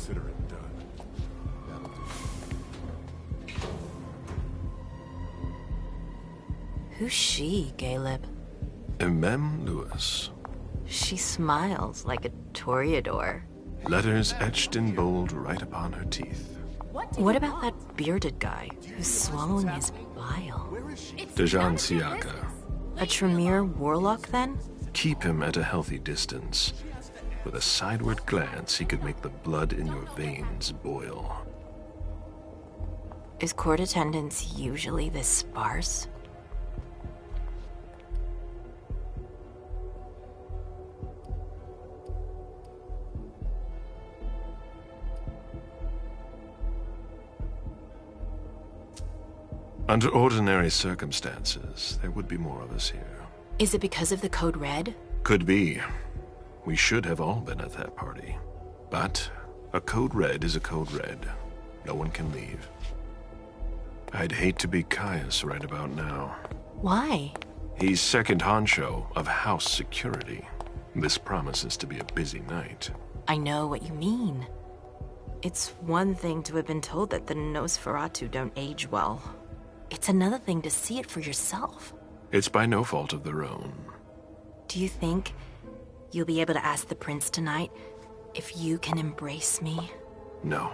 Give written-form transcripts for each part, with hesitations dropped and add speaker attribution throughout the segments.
Speaker 1: consider it done. That'll do.
Speaker 2: Who's she, Caleb?
Speaker 3: Mem Lewis.
Speaker 2: She smiles like a toreador.
Speaker 3: Letters etched in bold right upon her teeth.
Speaker 2: What about that bearded guy who's swallowing his bile?
Speaker 3: Dejan Siaka.
Speaker 2: A Tremere warlock, then?
Speaker 3: Keep him at a healthy distance. With a sideward glance, he could make the blood in your veins boil.
Speaker 2: Is court attendance usually this sparse?
Speaker 3: Under ordinary circumstances, there would be more of us here.
Speaker 2: Is it because of the Code Red?
Speaker 3: Could be. We should have all been at that party. But a Code Red is a Code Red. No one can leave. I'd hate to be Caius right about now.
Speaker 2: Why?
Speaker 3: He's second honcho of house security. This promises to be a busy night.
Speaker 2: I know what you mean. It's one thing to have been told that the Nosferatu don't age well. It's another thing to see it for yourself.
Speaker 3: It's by no fault of their own.
Speaker 2: Do you think you'll be able to ask the prince tonight if you can embrace me?
Speaker 3: No.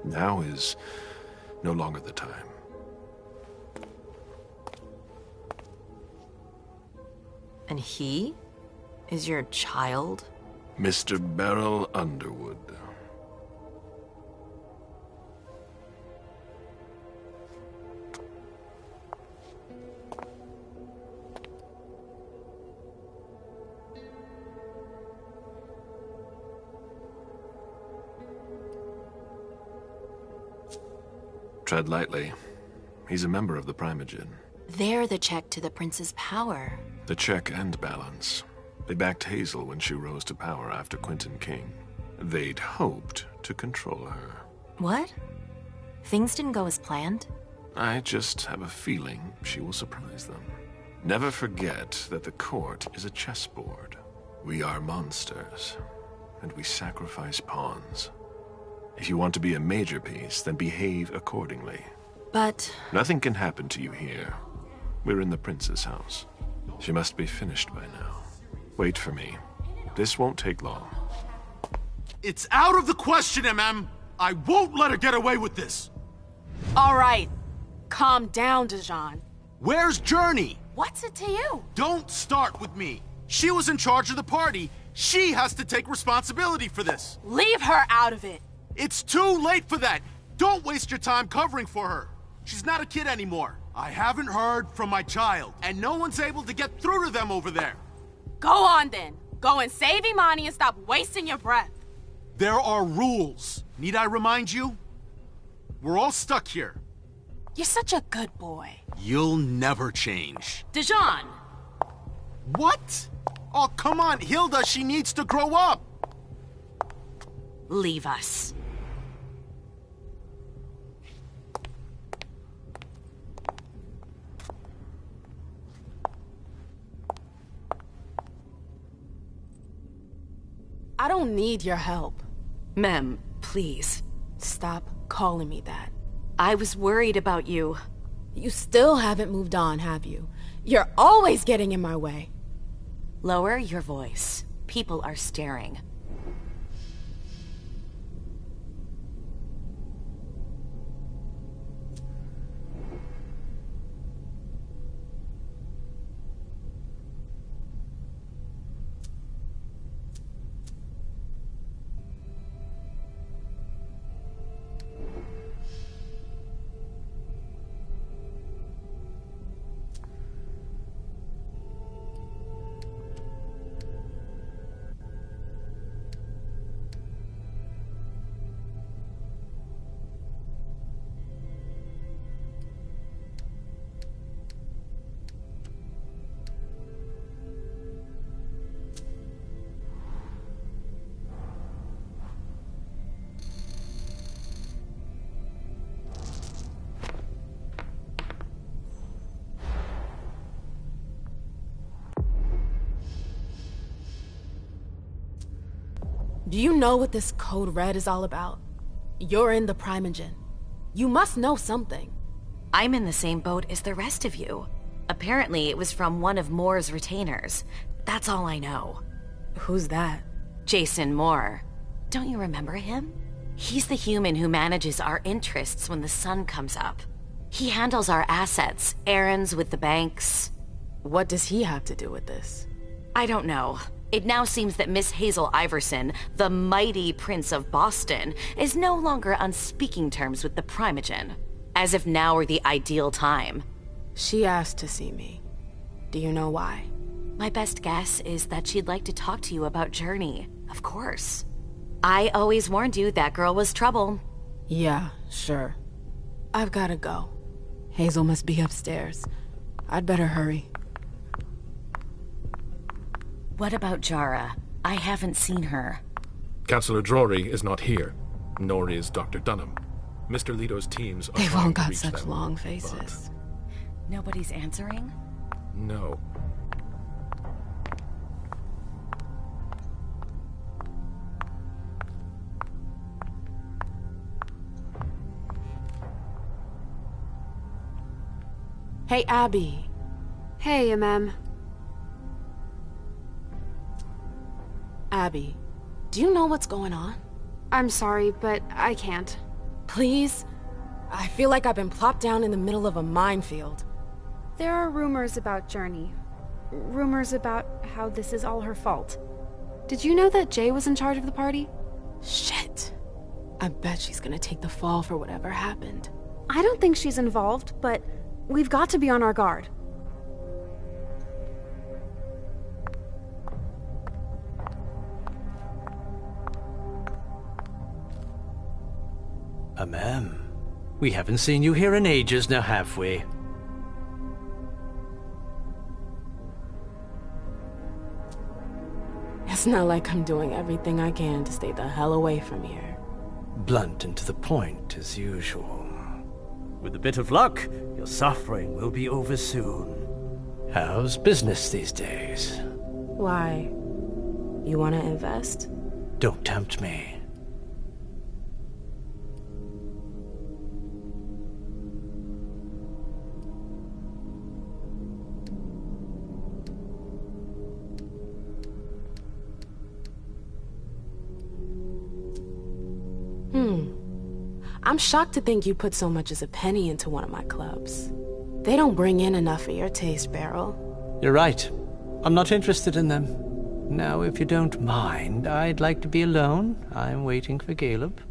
Speaker 3: Now is no longer the time.
Speaker 2: And he is your child?
Speaker 3: Mr. Beryl Underwood. Tread lightly. He's a member of the Primogen.
Speaker 2: They're the check to the prince's power.
Speaker 3: The check and balance. They backed Hazel when she rose to power after Quentin King. They'd hoped to control her.
Speaker 2: What? Things didn't go as planned?
Speaker 3: I just have a feeling she will surprise them. Never forget that the court is a chessboard. We are monsters, and we sacrifice pawns. If you want to be a major piece, then behave accordingly.
Speaker 2: But...
Speaker 3: Nothing can happen to you here. We're in the prince's house. She must be finished by now. Wait for me. This won't take long.
Speaker 4: It's out of the question, MM! I won't let her get away with this!
Speaker 5: All right. Calm down, Dejan.
Speaker 4: Where's Journey?
Speaker 5: What's it to you?
Speaker 4: Don't start with me. She was in charge of the party. She has to take responsibility for this.
Speaker 5: Leave her out of it.
Speaker 4: It's too late for that. Don't waste your time covering for her. She's not a kid anymore. I haven't heard from my child, and no one's able to get through to them over there.
Speaker 5: Go on then. Go and save Imani and stop wasting your breath.
Speaker 4: There are rules. Need I remind you? We're all stuck here.
Speaker 5: You're such a good boy.
Speaker 4: You'll never change.
Speaker 5: Dejan!
Speaker 4: What? Oh, come on, Hilda, she needs to grow up.
Speaker 5: Leave us. I don't need your help.
Speaker 2: Mem, please.
Speaker 5: Stop calling me that.
Speaker 2: I was worried about you.
Speaker 5: You still haven't moved on, have you? You're always getting in my way.
Speaker 2: Lower your voice. People are staring.
Speaker 5: Do you know what this Code Red is all about? You're in the Primogen. You must know something.
Speaker 2: I'm in the same boat as the rest of you. Apparently, it was from one of Moore's retainers. That's all I know.
Speaker 5: Who's that?
Speaker 2: Jason Moore. Don't you remember him? He's the human who manages our interests when the sun comes up. He handles our assets, errands with the banks.
Speaker 5: What does he have to do with this?
Speaker 2: I don't know. It now seems that Miss Hazel Iverson, the mighty Prince of Boston, is no longer on speaking terms with the Primogen. As if now were the ideal time.
Speaker 5: She asked to see me. Do you know why?
Speaker 2: My best guess is that she'd like to talk to you about Journey, of course. I always warned you that girl was trouble.
Speaker 5: Yeah, sure. I've gotta go. Hazel must be upstairs. I'd better hurry.
Speaker 2: What about Jara? I haven't seen her.
Speaker 6: Councillor Drury is not here, nor is Dr. Dunham. Mr. Leto's teams are
Speaker 5: They've
Speaker 6: trying
Speaker 5: all
Speaker 6: to
Speaker 5: got
Speaker 6: reach
Speaker 5: such
Speaker 6: them,
Speaker 5: long faces.
Speaker 2: Nobody's answering?
Speaker 6: but no.
Speaker 5: Hey, Abby.
Speaker 7: Hey, MM.
Speaker 5: Abby, do you know what's going on?
Speaker 7: I'm sorry, but I can't.
Speaker 5: Please? I feel like I've been plopped down in the middle of a minefield.
Speaker 7: There are rumors about Journey. Rumors about how this is all her fault. Did you know that Jay was in charge of the party?
Speaker 5: Shit. I bet she's gonna take the fall for whatever happened.
Speaker 7: I don't think she's involved, but we've got to be on our guard.
Speaker 8: Ma'am, we haven't seen you here in ages now, have we?
Speaker 5: It's not like I'm doing everything I can to stay the hell away from here.
Speaker 8: Blunt and to the point, as usual. With a bit of luck, your suffering will be over soon. How's business these days?
Speaker 5: Why? You wanna invest?
Speaker 8: Don't tempt me.
Speaker 5: I'm shocked to think you put so much as a penny into one of my clubs. They don't bring in enough for your taste, Beryl.
Speaker 8: You're right. I'm not interested in them. Now, if you don't mind, I'd like to be alone. I'm waiting for Caleb.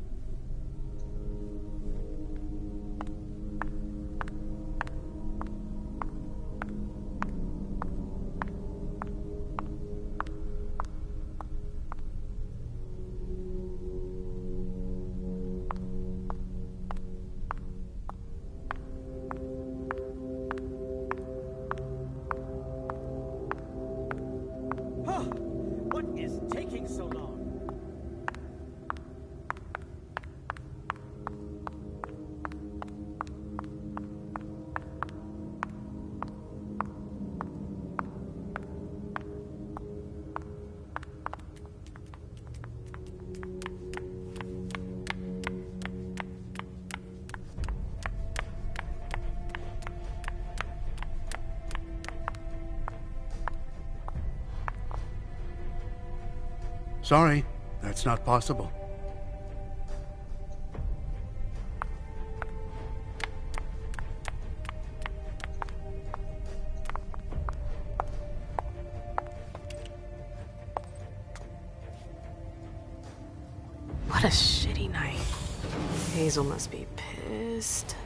Speaker 9: What is taking so long?
Speaker 4: Sorry, that's not possible.
Speaker 5: What a shitty night. Hazel must be pissed.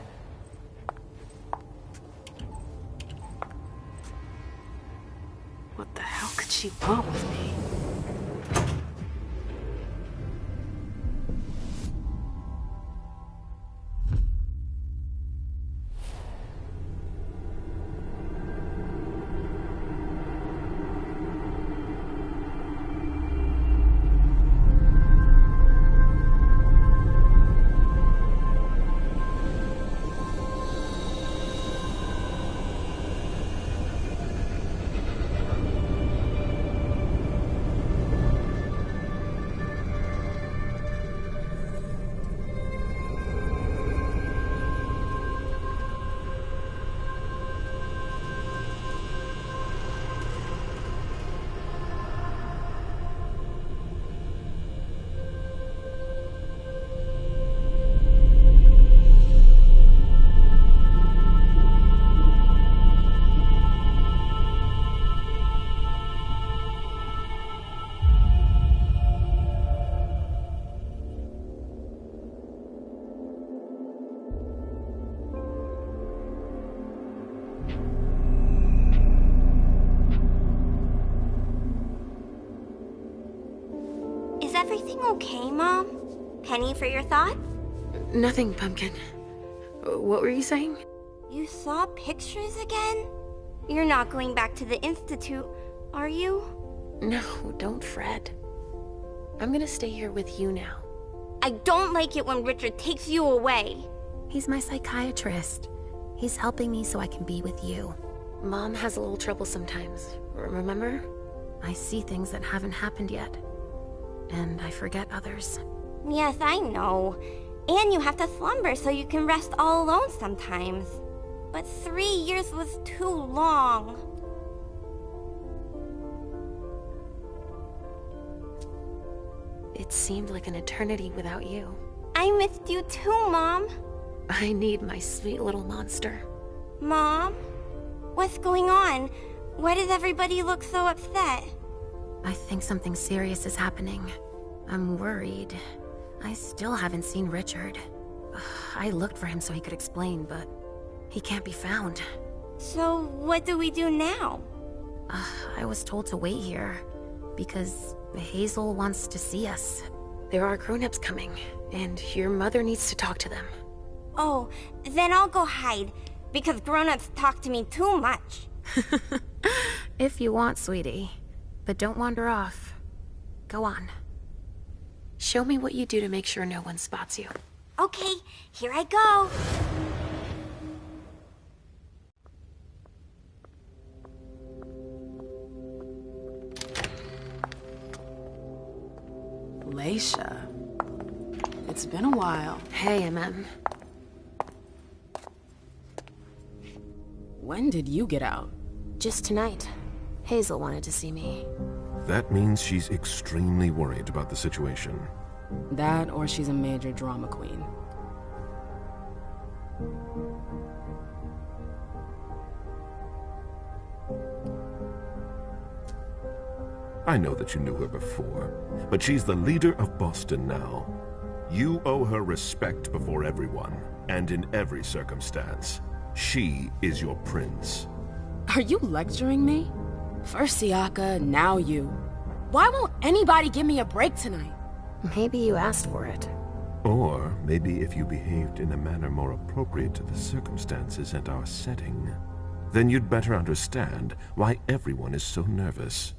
Speaker 5: What the hell could she want with me?
Speaker 10: everything okay, Mom? Penny for your thoughts?
Speaker 5: Nothing, Pumpkin. What were you saying?
Speaker 10: You saw pictures again? You're not going back to the Institute, are you?
Speaker 5: No, don't fret. I'm gonna stay here with you now.
Speaker 10: I don't like it when Richard takes you away.
Speaker 11: He's my psychiatrist. He's helping me so I can be with you.
Speaker 5: Mom has a little trouble sometimes, remember?
Speaker 11: I see things that haven't happened yet. And I forget others.
Speaker 10: Yes, I know. And you have to slumber so you can rest all alone sometimes. But 3 years was too long.
Speaker 5: It seemed like an eternity without you.
Speaker 10: I missed you too, Mom.
Speaker 5: I need my sweet little monster.
Speaker 10: Mom? What's going on? Why does everybody look so upset?
Speaker 11: I think something serious is happening. I'm worried. I still haven't seen Richard. I looked for him so he could explain, but he can't be found.
Speaker 10: So what do we do now?
Speaker 11: I was told to wait here, because Hazel wants to see us.
Speaker 5: There are grown-ups coming, and your mother needs to talk to them.
Speaker 10: Oh, then I'll go hide, because grown-ups talk to me too much.
Speaker 11: If you want, sweetie. But don't wander off. Go on.
Speaker 5: Show me what you do to make sure no one spots you.
Speaker 10: Okay, here I go.
Speaker 5: Leisha. It's been a while. Hey, MM. When did you get out?
Speaker 11: Just tonight. Hazel wanted to see me.
Speaker 3: That means she's extremely worried about the situation.
Speaker 5: That, or she's a major drama queen.
Speaker 3: I know that you knew her before, but she's the leader of Boston now. You owe her respect before everyone, and in every circumstance. She is your prince.
Speaker 5: Are you lecturing me? First Siaka, now you. Why won't anybody give me a break tonight?
Speaker 11: Maybe you asked for it.
Speaker 3: Or maybe if you behaved in a manner more appropriate to the circumstances and our setting, then you'd better understand why everyone is so nervous.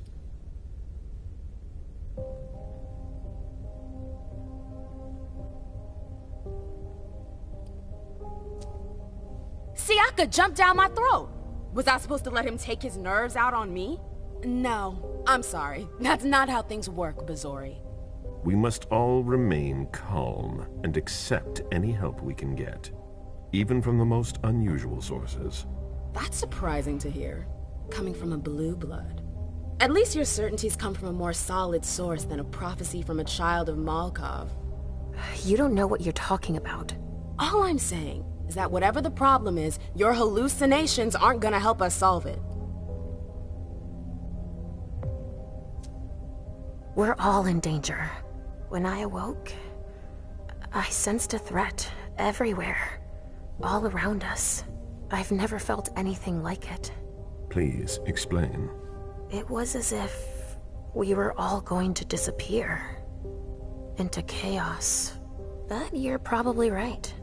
Speaker 5: Siaka jumped down my throat. Was I supposed to let him take his nerves out on me? No, I'm sorry. That's not how things work, Bazori.
Speaker 3: We must all remain calm and accept any help we can get, even from the most unusual sources.
Speaker 5: That's surprising to hear, coming from a blue blood. At least your certainties come from a more solid source than a prophecy from a child of Malkov.
Speaker 11: You don't know what you're talking about.
Speaker 5: All I'm saying is that whatever the problem is, your hallucinations aren't gonna help us solve it.
Speaker 11: We're all in danger. When I awoke, I sensed a threat everywhere, all around us. I've never felt anything like it.
Speaker 3: Please, explain.
Speaker 11: It was as if we were all going to disappear. Into chaos. But you're probably right.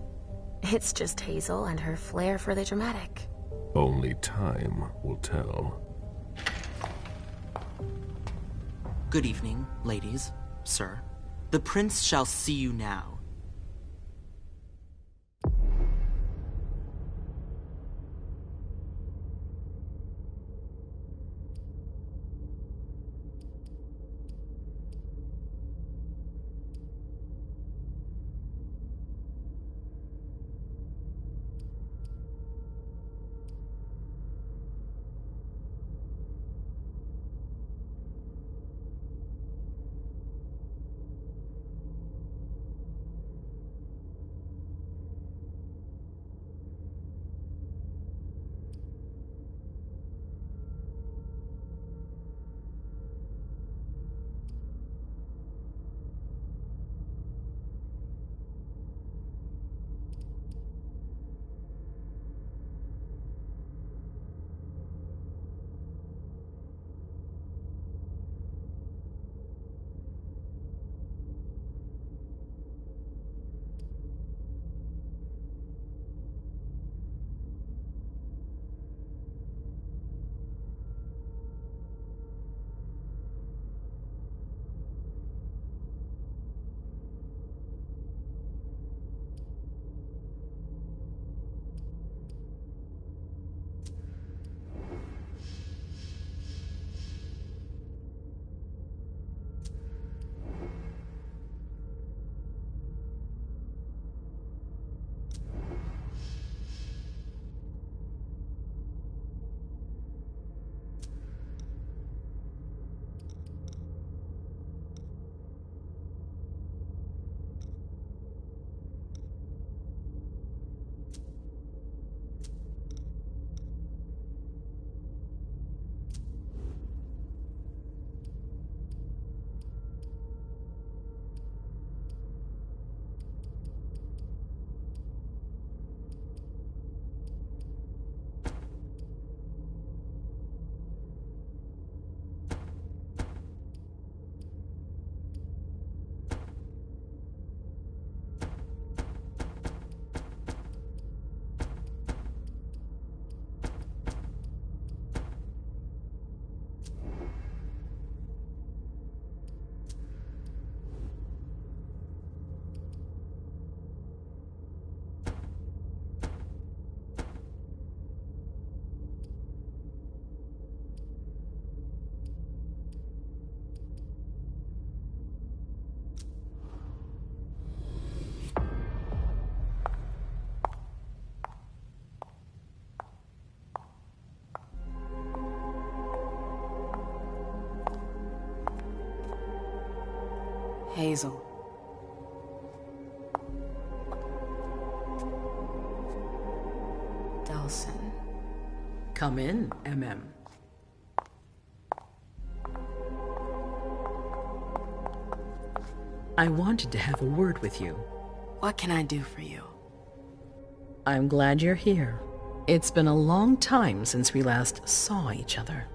Speaker 11: It's just Hazel and her flair for the dramatic.
Speaker 3: Only time will tell.
Speaker 12: Good evening, ladies, sir. The prince shall see you now.
Speaker 5: Hazel. Delson.
Speaker 13: Come in, MM. I wanted to have a word with you.
Speaker 5: What can I do for you?
Speaker 13: I'm glad you're here. It's been a long time since we last saw each other.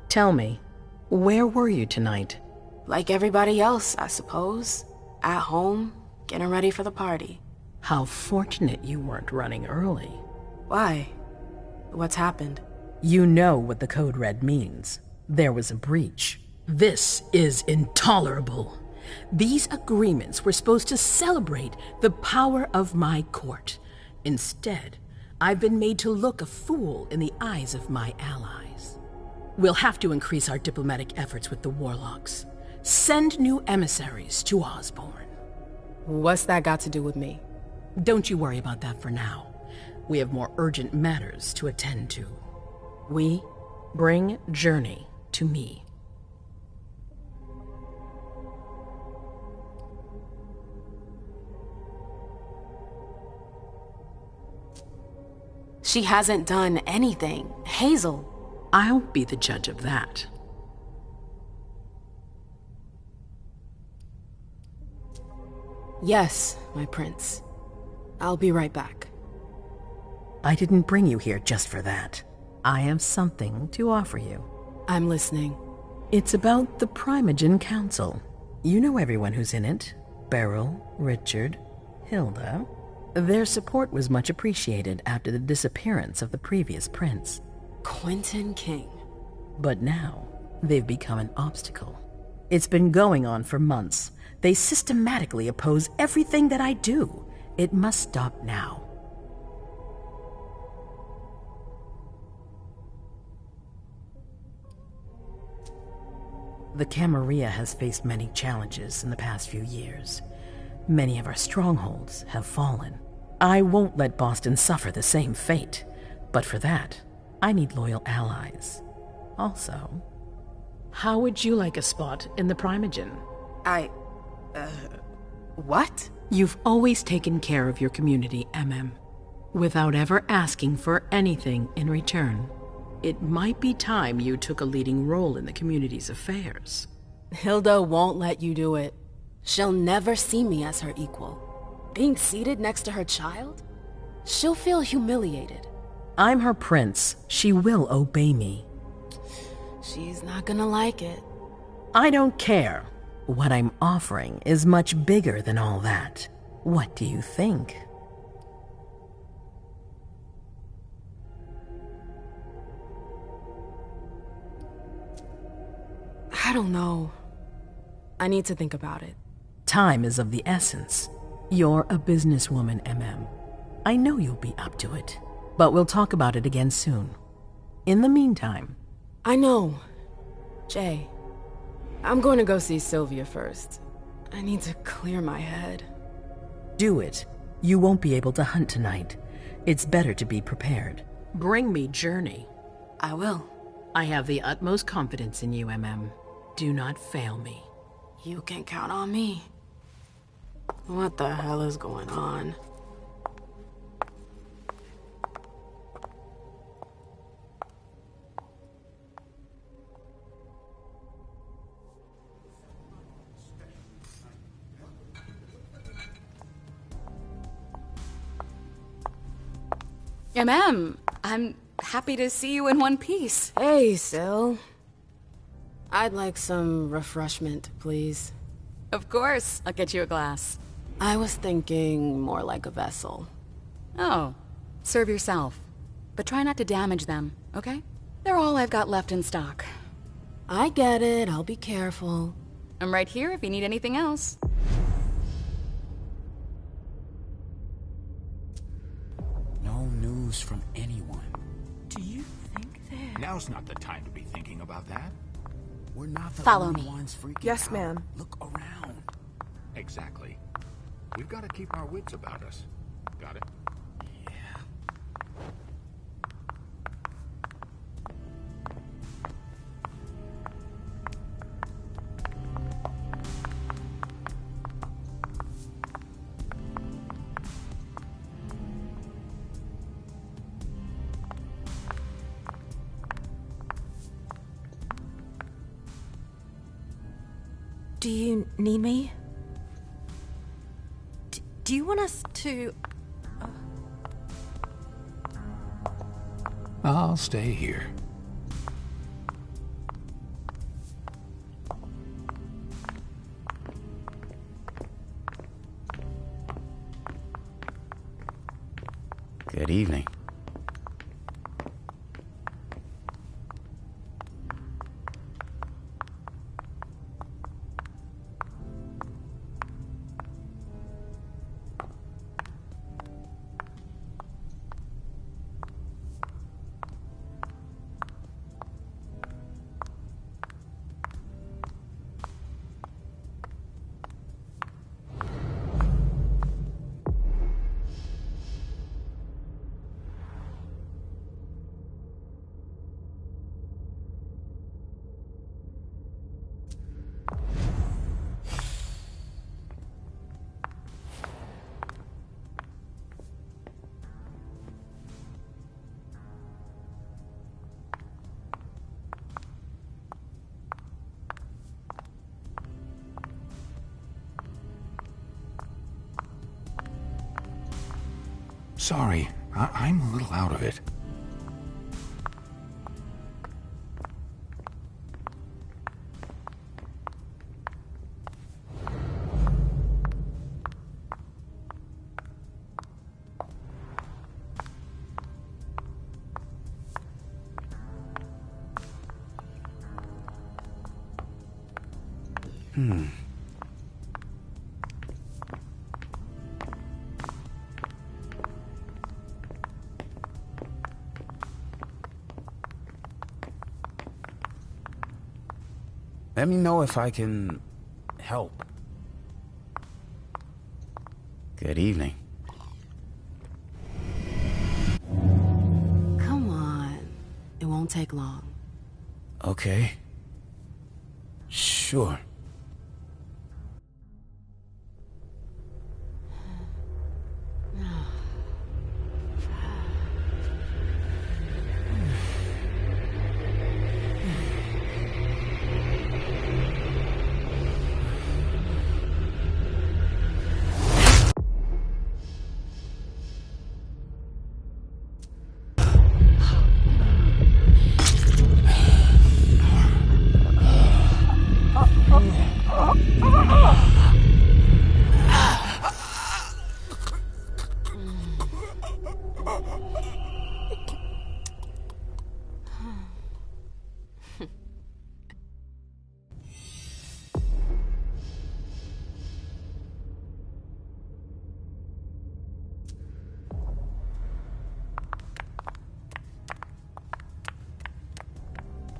Speaker 13: Tell me, where were you tonight?
Speaker 5: Like everybody else, I suppose. At home, getting ready for the party.
Speaker 13: How fortunate you weren't running early.
Speaker 5: Why? What's happened?
Speaker 13: You know what the Code Red means. There was a breach. This is intolerable. These agreements were supposed to celebrate the power of my court. Instead, I've been made to look a fool in the eyes of my allies. We'll have to increase our diplomatic efforts with the Warlocks. Send new emissaries to Osborne.
Speaker 5: What's that got to do with me?
Speaker 13: Don't you worry about that for now. We have more urgent matters to attend to. We bring Journey to me.
Speaker 5: She hasn't done anything. Hazel.
Speaker 13: I'll be the judge of that.
Speaker 5: Yes, my prince. I'll be right back.
Speaker 13: I didn't bring you here just for that. I have something to offer you.
Speaker 5: I'm listening.
Speaker 13: It's about the Primogen Council. You know everyone who's in it. Beryl, Richard, Hilda. Their support was much appreciated after the disappearance of the previous prince.
Speaker 5: Quentin King.
Speaker 13: But now, they've become an obstacle. It's been going on for months. They systematically oppose everything that I do. It must stop now. The Camarilla has faced many challenges in the past few years. Many of our strongholds have fallen. I won't let Boston suffer the same fate, but for that, I need loyal allies. Also, how would you like a spot in the Primogen?
Speaker 5: What?
Speaker 13: You've always taken care of your community, MM, without ever asking for anything in return. It might be time you took a leading role in the community's affairs.
Speaker 5: Hilda won't let you do it. She'll never see me as her equal. Being seated next to her child? She'll feel humiliated.
Speaker 13: I'm her prince. She will obey me.
Speaker 5: She's not gonna like it.
Speaker 13: I don't care. What I'm offering is much bigger than all that. What do you think?
Speaker 5: I don't know. I need to think about it.
Speaker 13: Time is of the essence. You're a businesswoman, MM. I know you'll be up to it, but we'll talk about it again soon. In the meantime...
Speaker 5: I know. Jay, I'm going to go see Sylvia first. I need to clear my head.
Speaker 13: Do it. You won't be able to hunt tonight. It's better to be prepared. Bring me Journey.
Speaker 5: I will.
Speaker 13: I have the utmost confidence in you, MM. Do not fail me.
Speaker 5: You can count on me. What the hell is going on?
Speaker 14: I'm happy to see you in one piece.
Speaker 5: Hey, Syl. I'd like some refreshment, please.
Speaker 14: Of course, I'll get you a glass.
Speaker 5: I was thinking more like a vessel.
Speaker 14: Oh, serve yourself. But try not to damage them, okay? They're all I've got left in stock.
Speaker 5: I get it, I'll be careful.
Speaker 14: I'm right here if you need anything else.
Speaker 15: No news from anyone. Do you think that... Now's not the time to be thinking about that. We're not the
Speaker 14: Follow
Speaker 15: only
Speaker 14: me.
Speaker 15: ones freaking
Speaker 16: Yes,
Speaker 15: out.
Speaker 16: ma'am.
Speaker 15: Look around.
Speaker 3: Exactly. We've got to keep our wits about us. Got it?
Speaker 16: Do you need me? Do you want us to...
Speaker 15: I'll stay here.
Speaker 17: Good evening.
Speaker 15: Sorry, I'm a little out of it. Let me know if I can help. Good evening.
Speaker 5: Come on. It won't take long.
Speaker 15: Okay. Sure.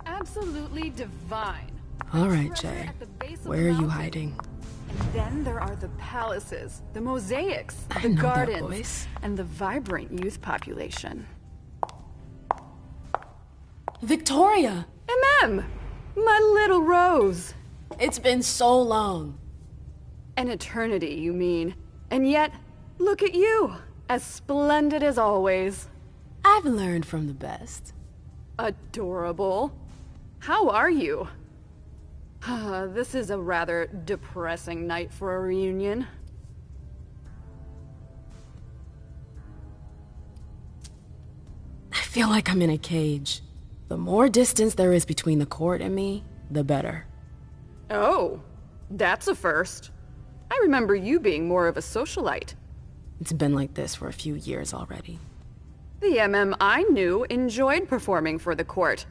Speaker 18: Absolutely divine.
Speaker 5: All right, Jay. Where are you hiding?
Speaker 18: And then there are the palaces, the mosaics,
Speaker 5: I
Speaker 18: the
Speaker 5: know that
Speaker 18: gardens,
Speaker 5: voice.
Speaker 18: and the vibrant youth population.
Speaker 5: Victoria!
Speaker 18: My little Rose!
Speaker 5: It's been so long.
Speaker 18: An eternity, you mean. And yet, look at you, as splendid as always.
Speaker 5: I've learned from the best.
Speaker 18: Adorable. How are you? This is a rather depressing night for a reunion.
Speaker 5: I feel like I'm in a cage. The more distance there is between the court and me, the better.
Speaker 18: Oh, that's a first. I remember you being more of a socialite.
Speaker 5: It's been like this for a few years already.
Speaker 18: The MM I knew enjoyed performing for the court.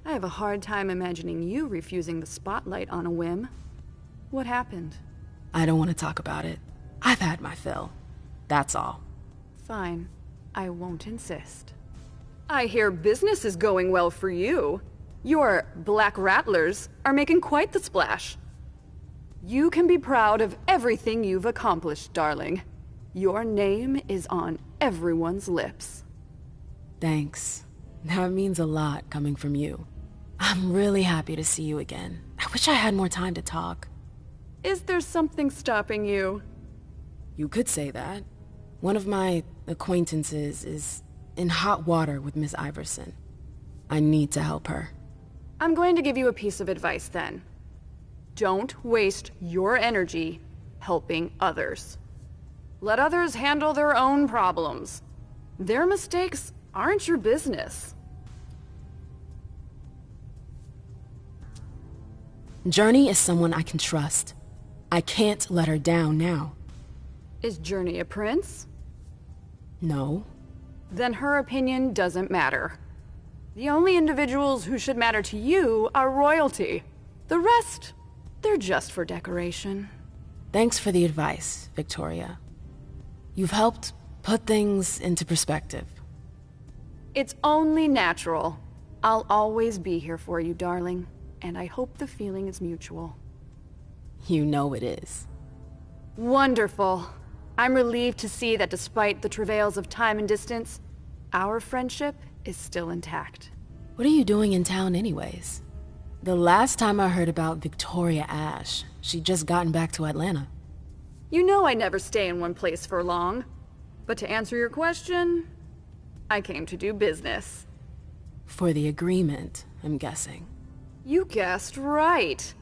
Speaker 18: I have a hard time imagining you refusing the spotlight on a whim. What happened?
Speaker 5: I don't want to talk about it. I've had my fill. That's all.
Speaker 18: Fine. I won't insist. I hear business is going well for you. Your Black Rattlers are making quite the splash. You can be proud of everything you've accomplished, darling. Your name is on everyone's lips.
Speaker 5: Thanks. That means a lot coming from you. I'm really happy to see you again. I wish I had more time to talk.
Speaker 18: Is there something stopping you?
Speaker 5: You could say that. One of my acquaintances is in hot water with Miss Iverson. I need to help her.
Speaker 18: I'm going to give you a piece of advice then. Don't waste your energy helping others. Let others handle their own problems. Their mistakes aren't your business.
Speaker 5: Journey is someone I can trust. I can't let her down now.
Speaker 18: Is Journey a prince?
Speaker 5: No.
Speaker 18: Then her opinion doesn't matter. The only individuals who should matter to you are royalty. The rest, they're just for decoration.
Speaker 5: Thanks for the advice, Victoria. You've helped put things into perspective.
Speaker 18: It's only natural. I'll always be here for you, darling. And I hope the feeling is mutual.
Speaker 5: You know it is.
Speaker 18: Wonderful. I'm relieved to see that despite the travails of time and distance, our friendship is still intact.
Speaker 5: What are you doing in town anyways? The last time I heard about Victoria Ash, she'd just gotten back to Atlanta.
Speaker 18: You know I never stay in one place for long. But to answer your question, I came to do business.
Speaker 5: For the agreement, I'm guessing.
Speaker 18: You guessed right.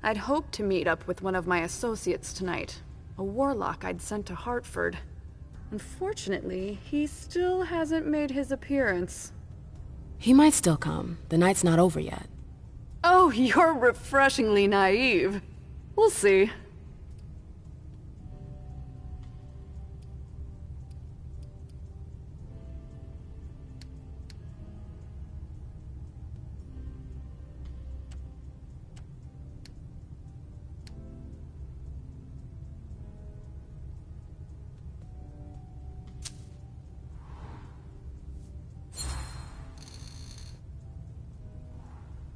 Speaker 18: I'd hoped to meet up with one of my associates tonight, a warlock I'd sent to Hartford. Unfortunately, he still hasn't made his appearance.
Speaker 5: He might still come. The night's not over yet.
Speaker 18: Oh, you're refreshingly naive. We'll see.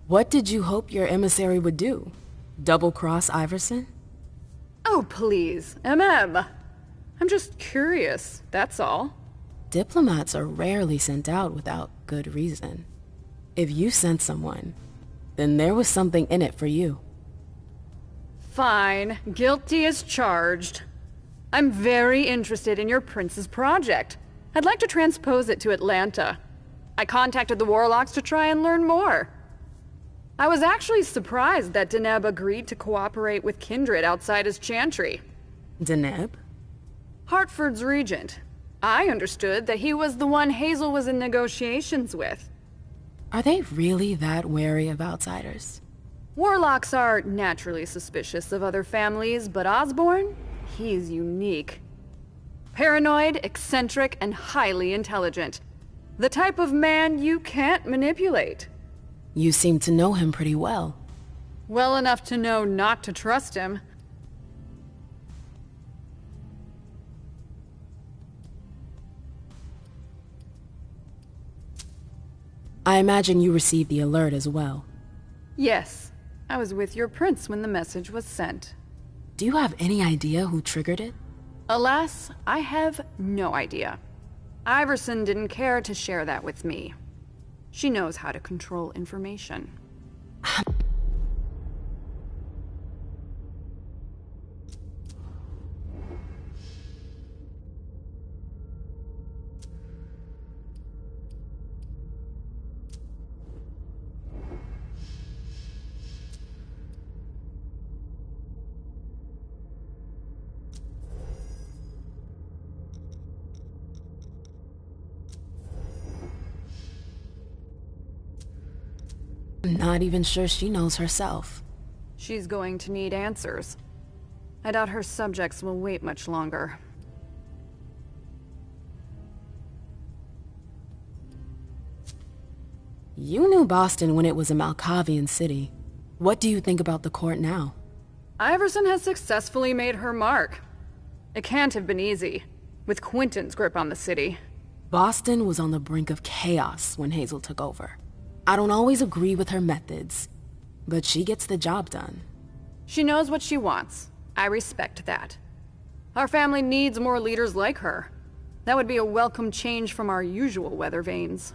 Speaker 5: What did you hope your emissary would do? Double-cross Iverson?
Speaker 18: Oh, please, I'm just curious, that's all.
Speaker 5: Diplomats are rarely sent out without good reason. If you sent someone, then there was something in it for you.
Speaker 18: Fine, guilty as charged. I'm very interested in your prince's project. I'd like to transpose it to Atlanta. I contacted the warlocks to try and learn more. I was actually surprised that Deneb agreed to cooperate with Kindred outside his chantry.
Speaker 5: Deneb?
Speaker 18: Hartford's regent. I understood that he was the one Hazel was in negotiations with.
Speaker 5: Are they really that wary of outsiders?
Speaker 18: Warlocks are naturally suspicious of other families, but Osborne? He's unique. Paranoid, eccentric, and highly intelligent. The type of man you can't manipulate.
Speaker 5: You seem to know him pretty well.
Speaker 18: Well enough to know not to trust him.
Speaker 5: I imagine you received the alert as well.
Speaker 18: Yes. I was with your prince when the message was sent.
Speaker 5: Do you have any idea who triggered it?
Speaker 18: Alas, I have no idea. Iverson didn't care to share that with me. She knows how to control information.
Speaker 5: I'm not even sure she knows herself.
Speaker 18: She's going to need answers. I doubt her subjects will wait much longer.
Speaker 5: You knew Boston when it was a Malkavian city. What do you think about the court now?
Speaker 18: Iverson has successfully made her mark. It can't have been easy, with Quentin's grip on the city.
Speaker 5: Boston was on the brink of chaos when Hazel took over. I don't always agree with her methods, but she gets the job done.
Speaker 18: She knows what she wants. I respect that. Our family needs more leaders like her. That would be a welcome change from our usual weather vanes.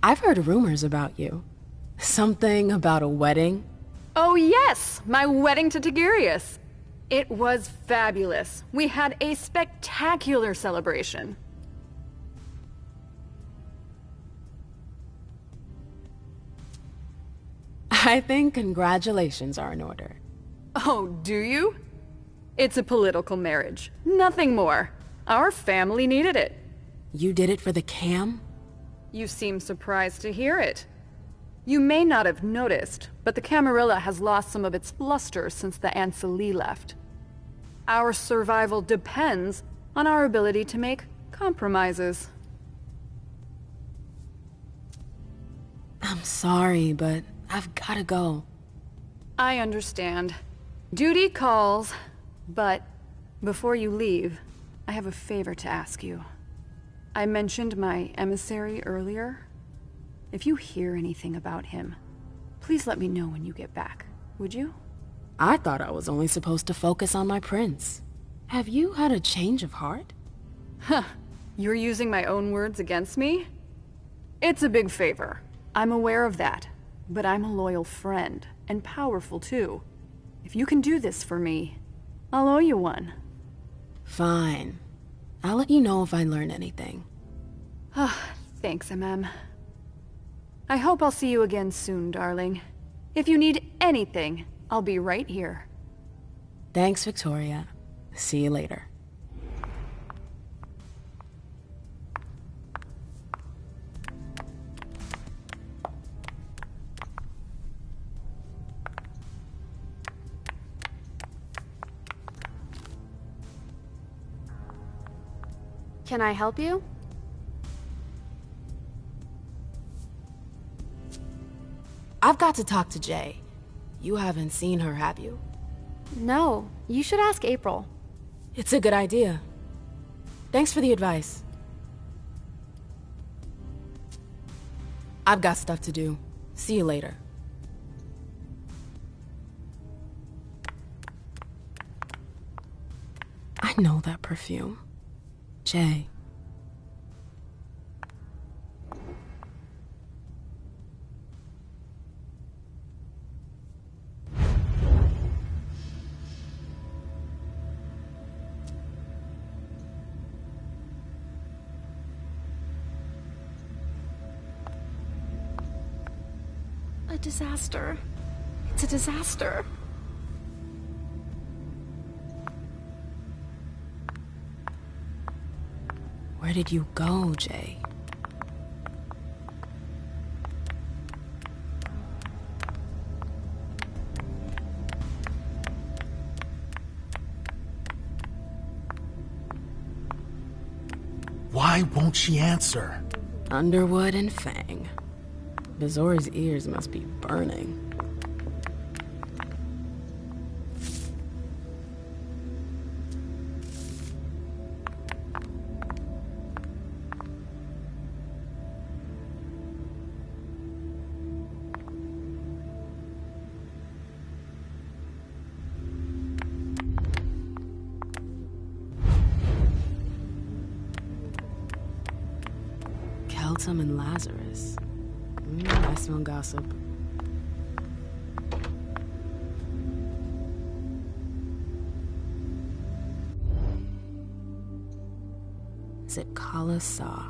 Speaker 5: I've heard rumors about you. Something about a wedding?
Speaker 18: Oh yes! My wedding to Tigurius! It was fabulous. We had a spectacular celebration.
Speaker 5: I think congratulations are in order.
Speaker 18: Oh, do you? It's a political marriage. Nothing more. Our family needed it.
Speaker 5: You did it for the cam?
Speaker 18: You seem surprised to hear it. You may not have noticed, but the Camarilla has lost some of its luster since the Ancili left. Our survival depends on our ability to make compromises.
Speaker 5: I'm sorry, but I've gotta go.
Speaker 18: I understand. Duty calls, but before you leave, I have a favor to ask you. I mentioned my emissary earlier. If you hear anything about him, please let me know when you get back, would you?
Speaker 5: I thought I was only supposed to focus on my prince. Have you had a change of heart?
Speaker 18: Huh. You're using my own words against me? It's a big favor. I'm aware of that. But I'm a loyal friend, and powerful too. If you can do this for me, I'll owe you one.
Speaker 5: Fine. I'll let you know if I learn anything.
Speaker 18: Thanks, MM. I hope I'll see you again soon, darling. If you need anything, I'll be right here.
Speaker 5: Thanks, Victoria. See you later.
Speaker 7: Can I help you?
Speaker 5: I've got to talk to Jay. You haven't seen her, have you?
Speaker 7: No, you should ask April.
Speaker 5: It's a good idea. Thanks for the advice. I've got stuff to do. See you later. I know that perfume. Jay.
Speaker 7: A disaster. It's a disaster.
Speaker 5: Where did you go, Jay?
Speaker 15: Why won't she answer?
Speaker 5: Underwood and Fang. Bazori's ears must be burning. Keltum and Lazarus. I smell gossip. Is it Kala Sa?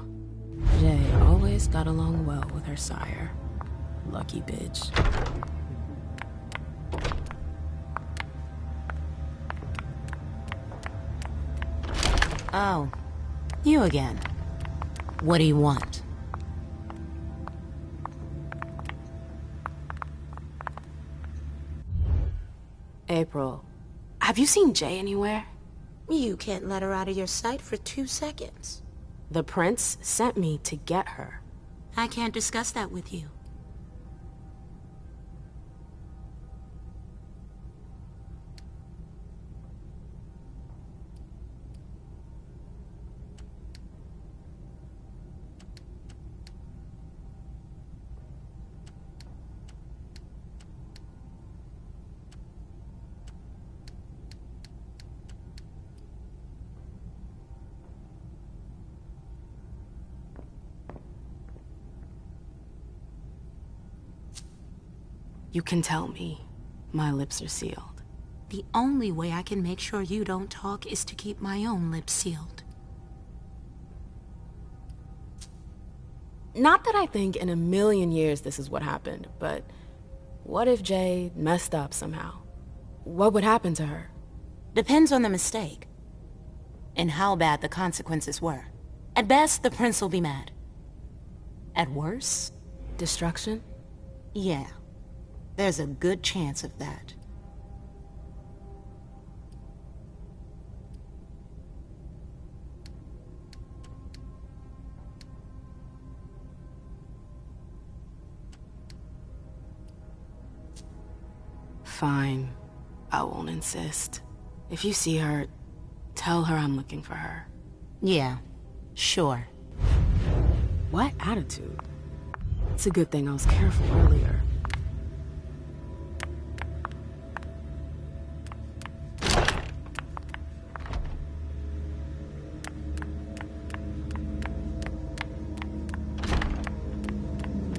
Speaker 5: Jay always got along well with her sire. Lucky bitch.
Speaker 2: Oh, you again. What do you want?
Speaker 5: April, have you seen Jay anywhere?
Speaker 11: You can't let her out of your sight for 2 seconds.
Speaker 5: The prince sent me to get her.
Speaker 11: I can't discuss that with you.
Speaker 5: You can tell me. My lips are sealed.
Speaker 11: The only way I can make sure you don't talk is to keep my own lips sealed.
Speaker 5: Not that I think in a million years this is what happened, but What if Jay messed up somehow? What would happen to her?
Speaker 2: Depends on the mistake. And how bad the consequences were. At best, the prince will be mad. At worst...
Speaker 5: Destruction?
Speaker 2: Yeah. There's a good chance of that.
Speaker 5: Fine. I won't insist. If you see her, tell her I'm looking for her.
Speaker 2: Yeah, sure.
Speaker 5: What attitude? It's a good thing I was careful earlier.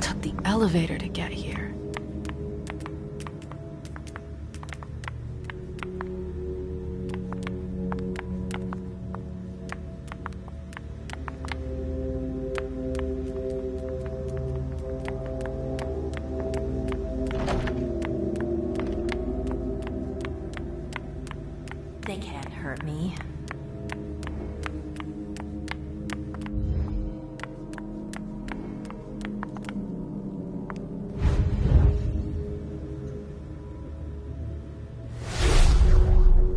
Speaker 5: Took the elevator to get here.
Speaker 16: They can't hurt me.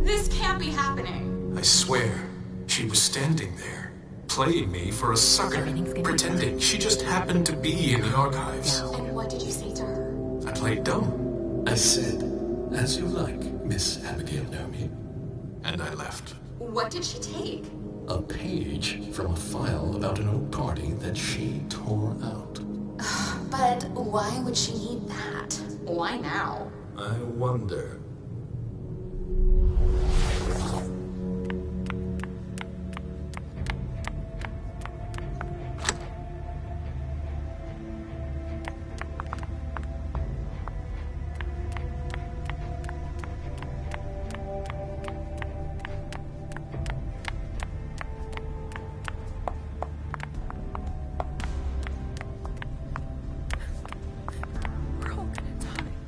Speaker 19: This can't be happening.
Speaker 6: I swear, she was standing there, playing me for a sucker, pretending she just happened to be in the archives.
Speaker 19: And what did you say to her?
Speaker 6: I played dumb. I said, "As you like, Miss Abigail Naomi." And I left.
Speaker 19: What did she take?
Speaker 6: A page from a file about an old party that she tore out.
Speaker 19: But why would she need that? Why now?
Speaker 6: I wonder.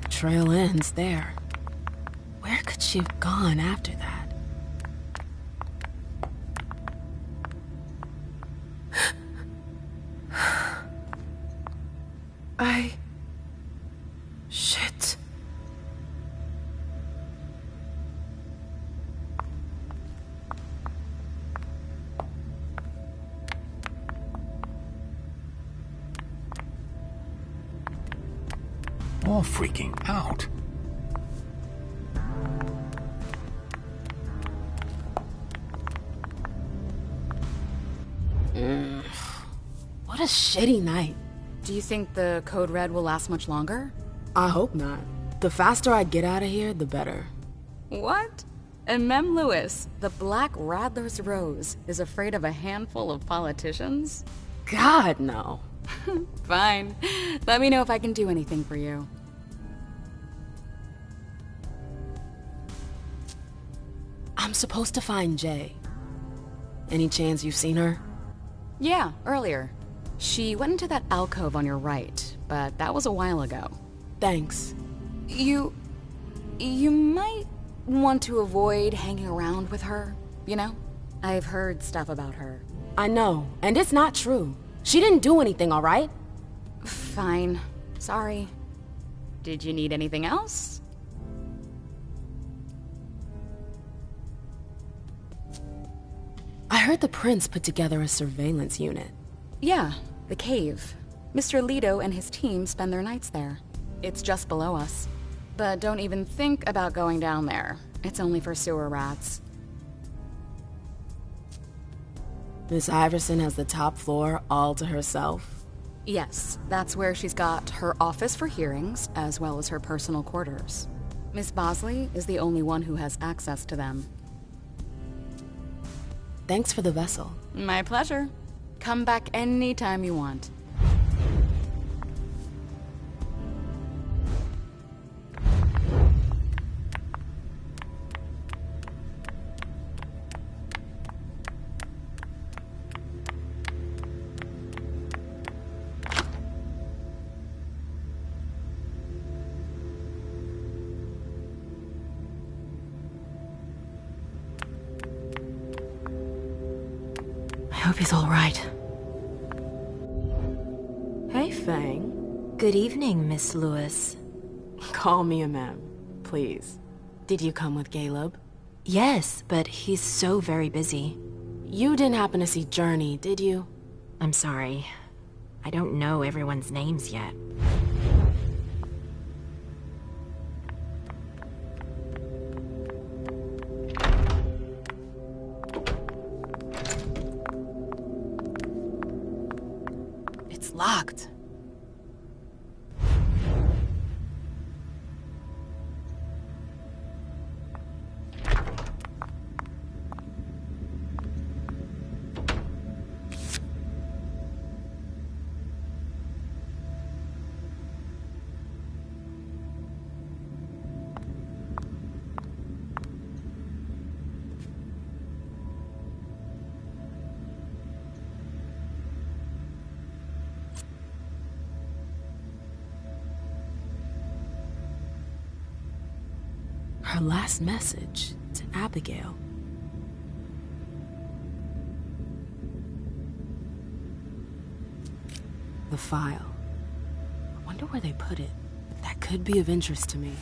Speaker 5: Trail ends there. Where could she have gone after that? Shit.
Speaker 15: All freaking out.
Speaker 5: What a shitty night.
Speaker 14: Do you think the Code Red will last much longer?
Speaker 5: I hope not. The faster I get out of here, the better.
Speaker 14: What? And Mem Lewis, the Black Rattler's Rose, is afraid of a handful of politicians?
Speaker 5: God, no.
Speaker 14: Fine. Let me know if I can do anything for you.
Speaker 5: I'm supposed to find Jay. Any chance you've seen her?
Speaker 14: Yeah, earlier. She went into that alcove on your right, but that was a while ago.
Speaker 5: Thanks.
Speaker 14: You might want to avoid hanging around with her, you know? I've heard stuff about her.
Speaker 5: I know, and it's not true. She didn't do anything, all right?
Speaker 14: Fine. Sorry. Did you need anything else?
Speaker 5: I heard the prince put together a surveillance unit.
Speaker 14: Yeah, the cave. Mr. Leto and his team spend their nights there. It's just below us. But don't even think about going down there. It's only for sewer rats.
Speaker 5: Miss Iverson has the top floor all to herself?
Speaker 14: Yes, that's where she's got her office for hearings, as well as her personal quarters. Miss Bosley is the only one who has access to them.
Speaker 5: Thanks for the vessel.
Speaker 14: My pleasure. Come back anytime you want.
Speaker 11: hope he's all right.
Speaker 5: Hey, Fang.
Speaker 16: Good evening, Miss Lewis.
Speaker 5: Call me a ma'am, please. Did you come with Caleb?
Speaker 16: Yes, but he's so very busy.
Speaker 5: You didn't happen to see Journey, did you?
Speaker 16: I'm sorry. I don't know everyone's names yet.
Speaker 5: It's locked. Her last message to Abigail. The file. I wonder where they put it. That could be of interest to me.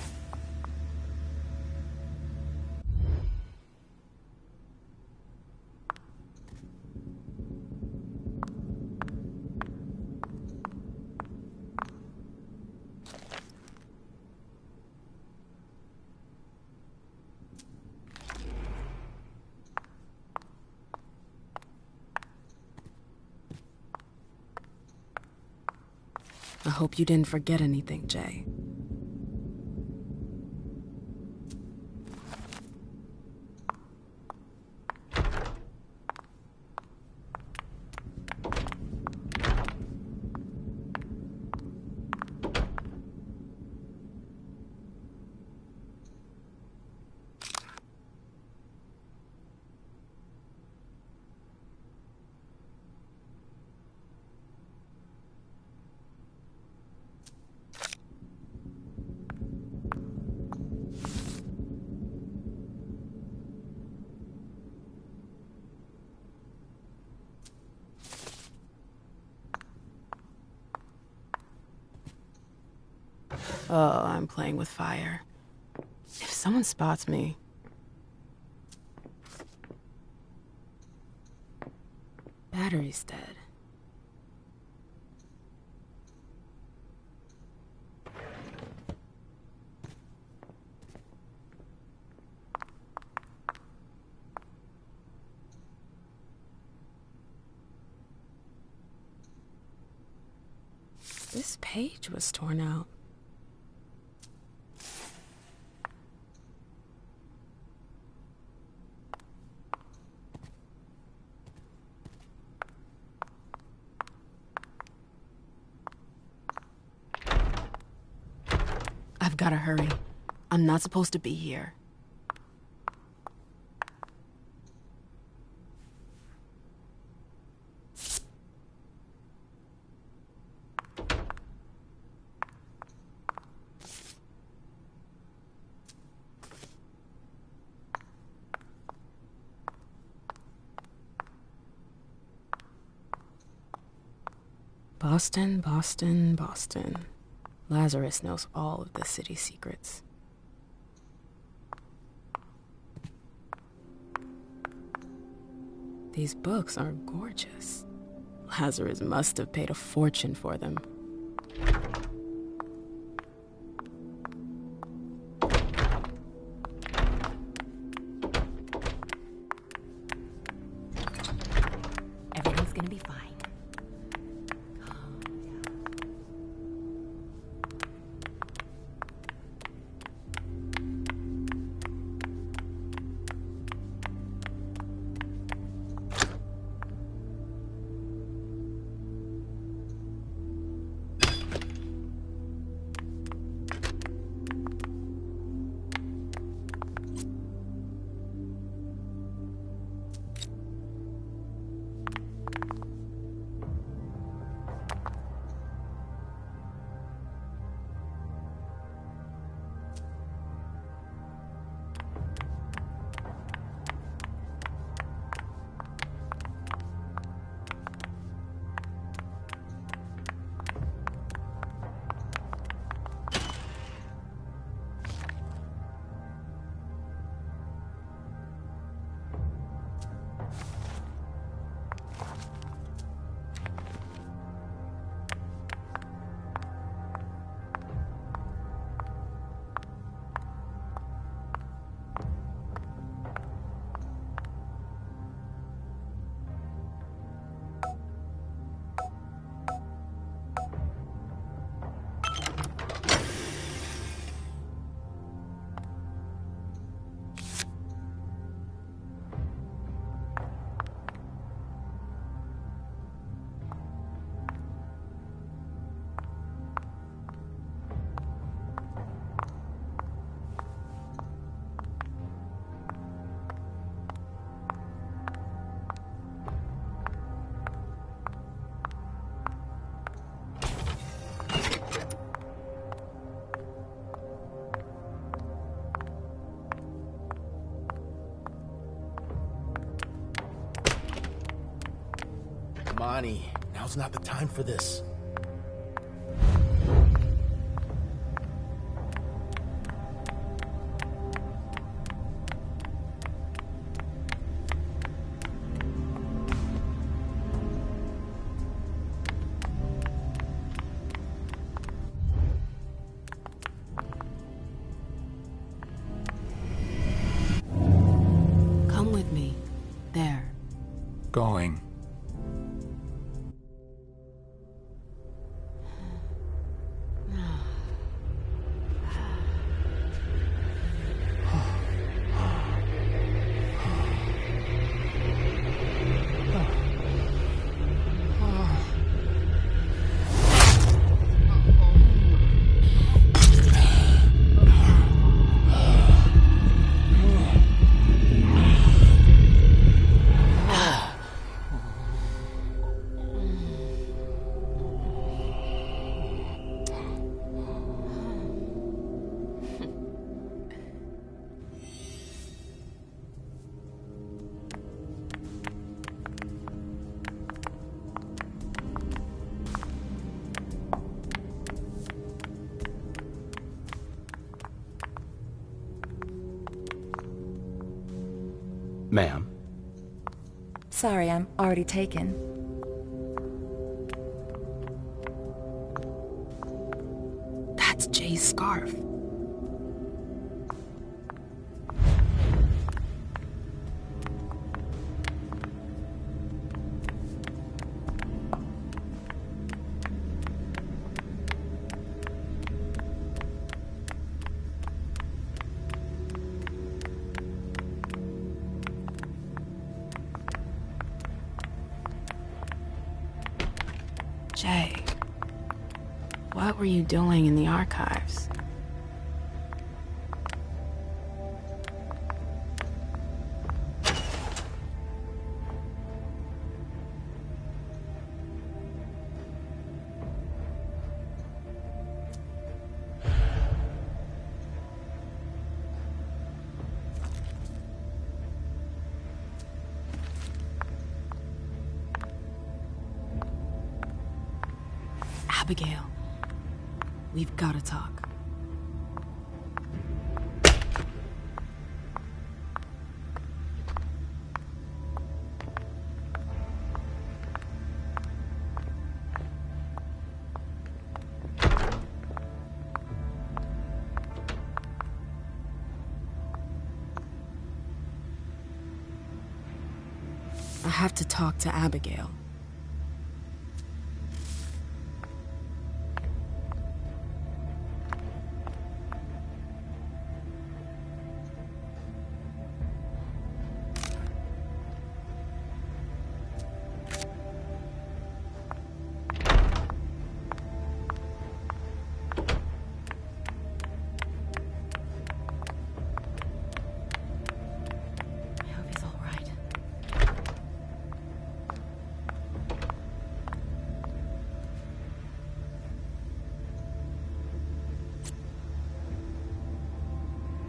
Speaker 5: I hope you didn't forget anything, Jay. Oh, I'm playing with fire. If someone spots me... Battery's dead. This page was torn out. I've gotta hurry. I'm not supposed to be here. Boston, Boston, Boston. Lazarus knows all of the city's secrets. These books are gorgeous. Lazarus must have paid a fortune for them.
Speaker 16: Everything's gonna be fine.
Speaker 1: Bonnie, now's not the time for this.
Speaker 5: Come with me. There.
Speaker 15: Going.
Speaker 8: Ma'am?
Speaker 20: Sorry, I'm already taken.
Speaker 5: That's Jay's scarf. Jay, what were you doing in the archives? Abigail, we've got to talk. I have to talk to Abigail.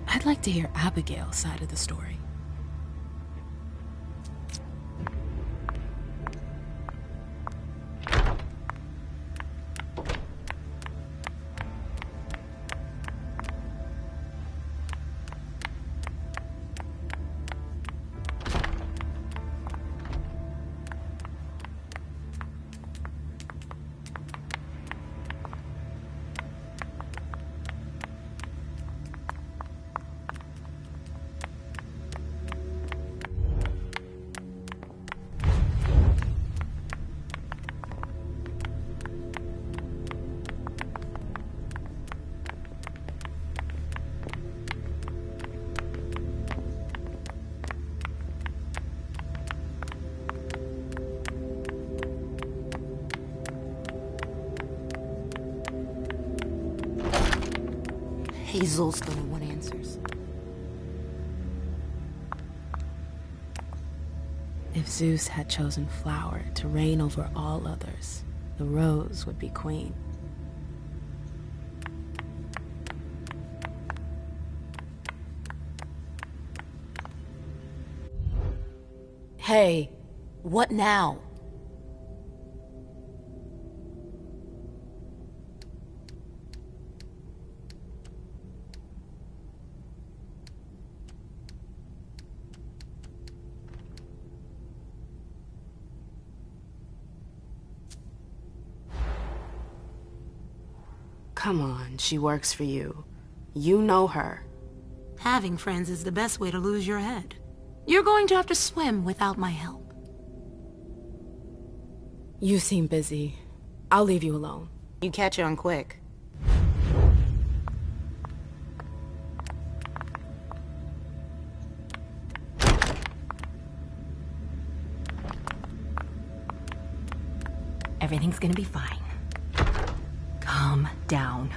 Speaker 5: I'd like to hear Abigail's side of the story.
Speaker 2: Hazel's gonna want answers.
Speaker 5: If Zeus had chosen Flower to reign over all others, the Rose would be queen.
Speaker 2: Hey, what now?
Speaker 5: Come on, she works for you. You know her.
Speaker 11: Having friends is the best way to lose your head. You're going to have to swim without my help.
Speaker 5: You seem busy. I'll leave you alone.
Speaker 2: You catch on quick.
Speaker 16: Everything's gonna be fine. Calm down.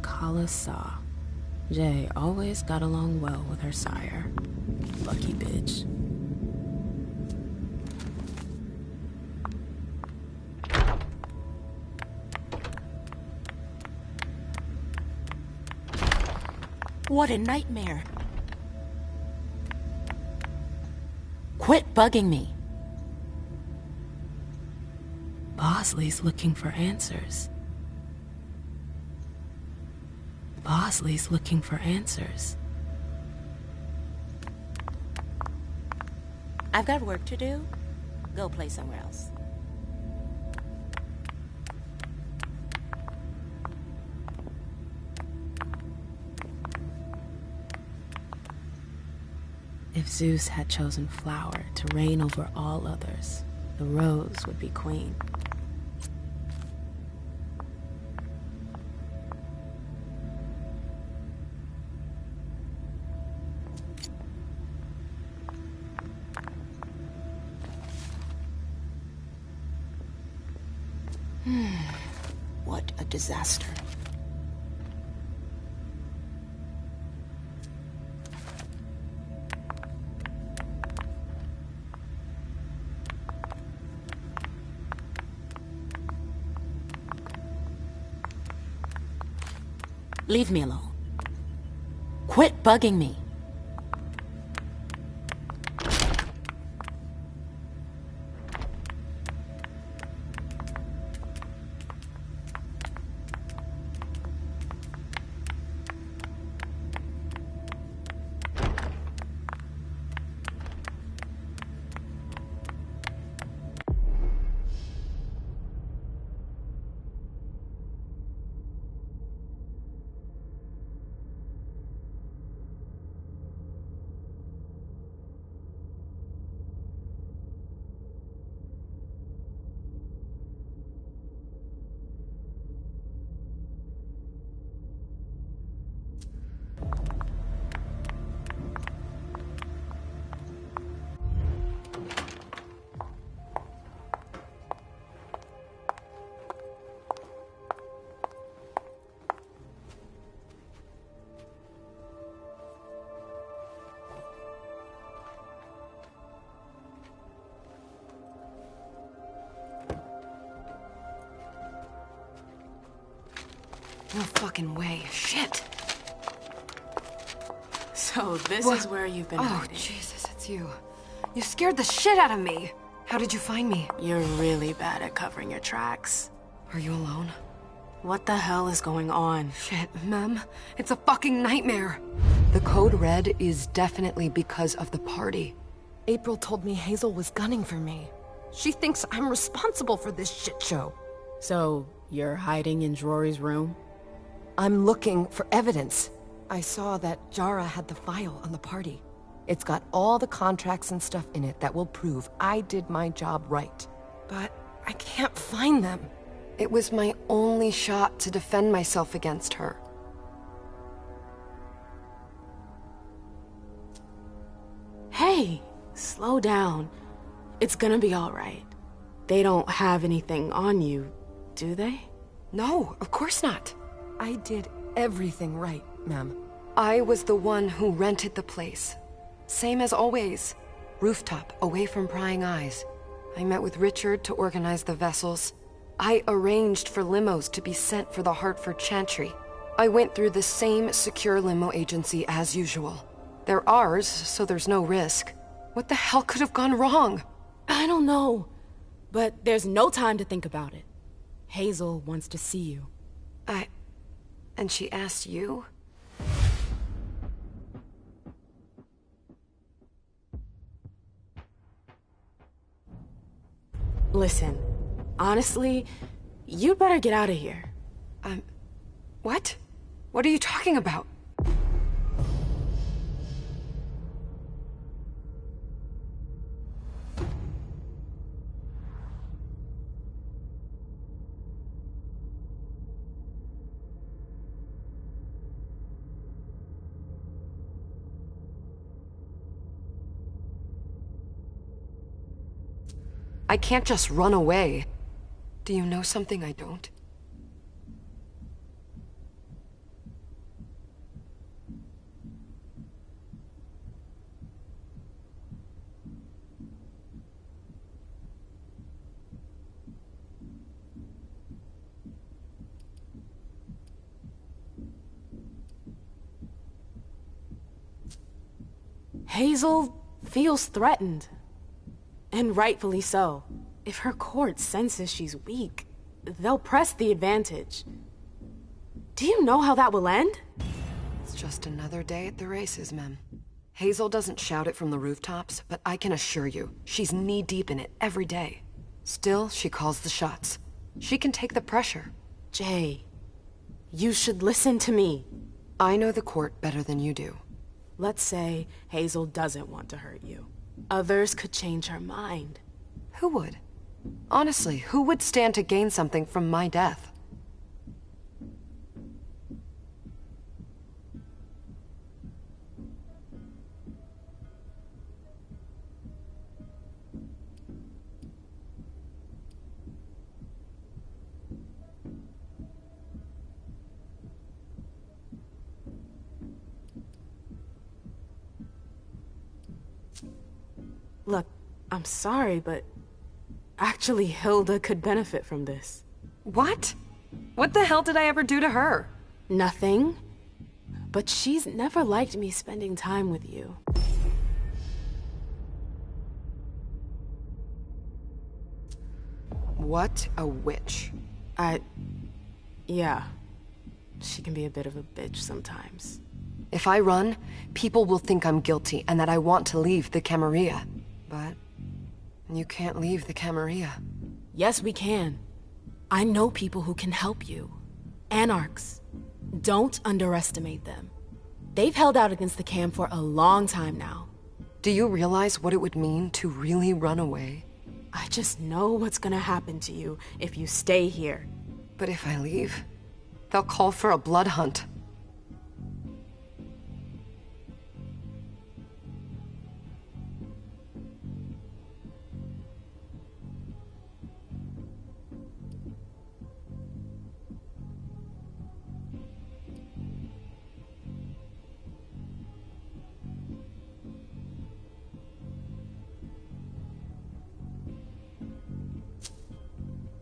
Speaker 5: Kala saw. Jay always got along well with her sire. Lucky bitch.
Speaker 2: What a nightmare. Quit bugging me.
Speaker 5: Bosley's looking for answers. Bosley's looking for answers.
Speaker 2: I've got work to do. Go play somewhere else.
Speaker 5: If Zeus had chosen Flower to reign over all others, the Rose would be queen.
Speaker 2: What a disaster. Leave me alone. Quit bugging me.
Speaker 5: No fucking way. Shit. So this is where you've been hiding.
Speaker 21: Oh, Jesus, it's you. You scared the shit out of me. How did you find me?
Speaker 5: You're really bad at covering your tracks.
Speaker 21: Are you alone?
Speaker 5: What the hell is going on?
Speaker 21: Shit, Mem. It's a fucking nightmare. The code red is definitely because of the party. April told me Hazel was gunning for me. She thinks I'm responsible for this shit show.
Speaker 5: So, you're hiding in Drury's room?
Speaker 21: I'm looking for evidence. I saw that Jara had the file on the party. It's got all the contracts and stuff in it that will prove I did my job right. But I can't find them. It was my only shot to defend myself against her.
Speaker 5: Hey, slow down. It's gonna be all right. They don't have anything on you, do they?
Speaker 21: No, of course not. I did everything right, ma'am. I was the one who rented the place. Same as always. Rooftop, away from prying eyes. I met with Richard to organize the vessels. I arranged for limos to be sent for the Hartford Chantry. I went through the same secure limo agency as usual. They're ours, so there's no risk. What the hell could have gone wrong?
Speaker 5: I don't know. But there's no time to think about it. Hazel wants to see you.
Speaker 21: And she asked you?
Speaker 5: Listen, honestly, you'd better get out of here.
Speaker 21: What? What are you talking about? I can't just run away. Do you know something I don't?
Speaker 5: Hazel feels threatened. And rightfully so. If her court senses she's weak, they'll press the advantage. Do you know how that will end?
Speaker 21: It's just another day at the races, Mem. Hazel doesn't shout it from the rooftops, but I can assure you, she's knee-deep in it every day. Still, she calls the shots. She can take the pressure.
Speaker 5: Jay, you should listen to me.
Speaker 21: I know the court better than you do.
Speaker 5: Let's say Hazel doesn't want to hurt you. Others could change her mind.
Speaker 21: Who would? Honestly, who would stand to gain something from my death?
Speaker 5: Look, I'm sorry, but actually Hilda could benefit from this.
Speaker 21: What? What the hell did I ever do to her?
Speaker 5: Nothing. But she's never liked me spending time with you.
Speaker 21: What a witch.
Speaker 5: Yeah. She can be a bit of a bitch sometimes.
Speaker 21: If I run, people will think I'm guilty and that I want to leave the Camarilla. But you can't leave the Camarilla.
Speaker 5: Yes, we can. I know people who can help you. Anarchs. Don't underestimate them. They've held out against the Cam for a long time now.
Speaker 21: Do you realize what it would mean to really run away?
Speaker 5: I just know what's gonna happen to you if you stay here.
Speaker 21: But if I leave, they'll call for a blood hunt.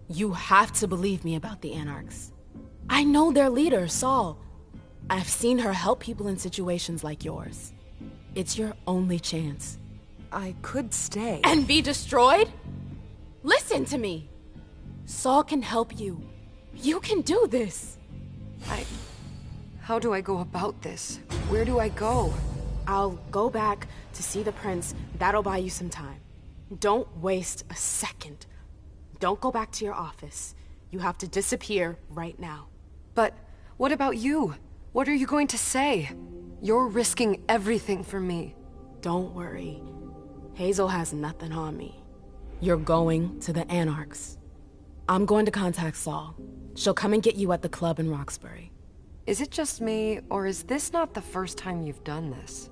Speaker 5: You have to believe me about the Anarchs. I know their leader, Saul. I've seen her help people in situations like yours. It's your only chance.
Speaker 21: I could stay.
Speaker 5: And be destroyed? Listen to me. Saul can help you. You can do this.
Speaker 21: How do I go about this? Where do I go?
Speaker 5: I'll go back to see the prince. That'll buy you some time. Don't waste a second. Don't go back to your office. You have to disappear right now.
Speaker 21: But what about you? What are you going to say? You're risking everything for me.
Speaker 5: Don't worry. Hazel has nothing on me. You're going to the Anarchs. I'm going to contact Saul. She'll come and get you at the club in Roxbury.
Speaker 21: Is it just me, or is this not the first time you've done this?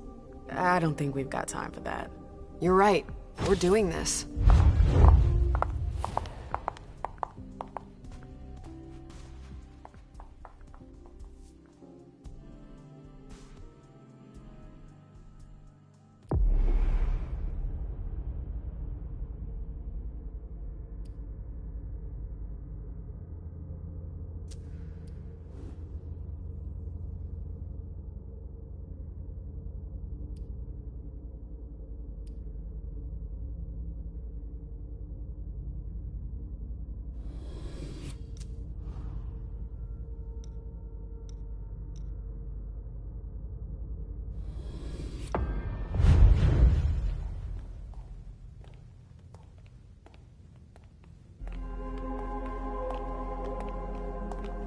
Speaker 5: I don't think we've got time for that.
Speaker 21: You're right. We're doing this.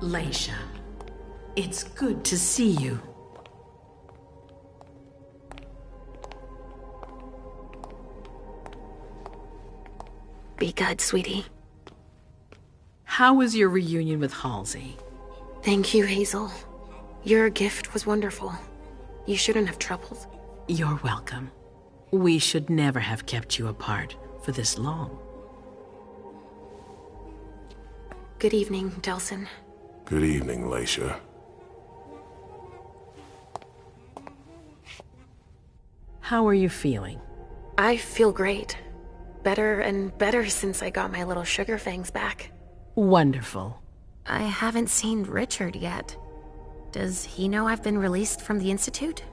Speaker 13: Leisha, it's good to see you.
Speaker 11: Be good, sweetie.
Speaker 13: How was your reunion with Halsey?
Speaker 11: Thank you, Hazel. Your gift was wonderful. You shouldn't have troubled.
Speaker 13: You're welcome. We should never have kept you apart for this long.
Speaker 11: Good evening, Delsin.
Speaker 3: Good evening, Leisha.
Speaker 13: How are you feeling?
Speaker 11: I feel great. Better and better since I got my little sugar fangs back.
Speaker 13: Wonderful.
Speaker 11: I haven't seen Richard yet. Does he know I've been released from the Institute?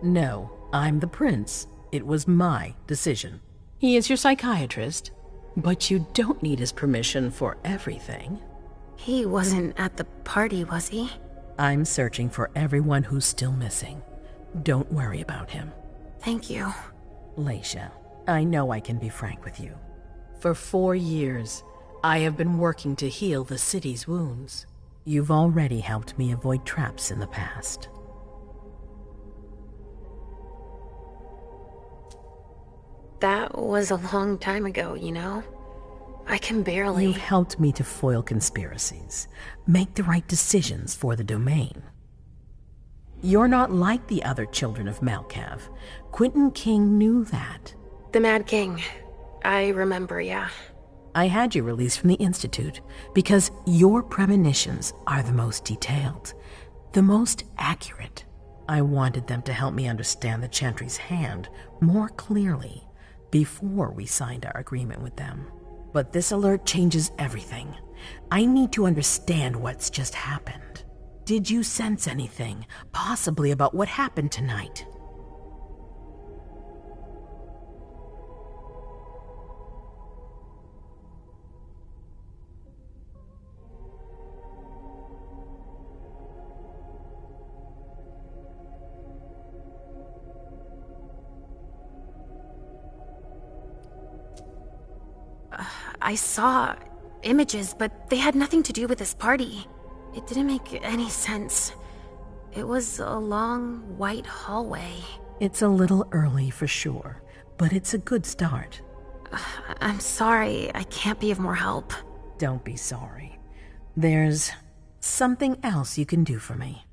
Speaker 13: No, I'm the prince. It was my decision. He is your psychiatrist, but you don't need his permission for everything.
Speaker 11: He wasn't at the party, was he?
Speaker 13: I'm searching for everyone who's still missing. Don't worry about him.
Speaker 11: Thank you.
Speaker 13: Leisha, I know I can be frank with you. For 4 years, I have been working to heal the city's wounds. You've already helped me avoid traps in the past.
Speaker 11: That was a long time ago, you know? I can barely...
Speaker 13: You've helped me to foil conspiracies, make the right decisions for the domain. You're not like the other children of Malkav. Quentin King knew that.
Speaker 11: The Mad King. I remember, yeah.
Speaker 13: I had you released from the Institute because your premonitions are the most detailed, the most accurate. I wanted them to help me understand the Chantry's hand more clearly before we signed our agreement with them. But this alert changes everything. I need to understand what's just happened. Did you sense anything, possibly about what happened tonight?
Speaker 11: I saw images, but they had nothing to do with this party. It didn't make any sense. It was a long, white hallway.
Speaker 13: It's a little early for sure, but it's a good start.
Speaker 11: I'm sorry, I can't be of more help.
Speaker 13: Don't be sorry. There's something else you can do for me.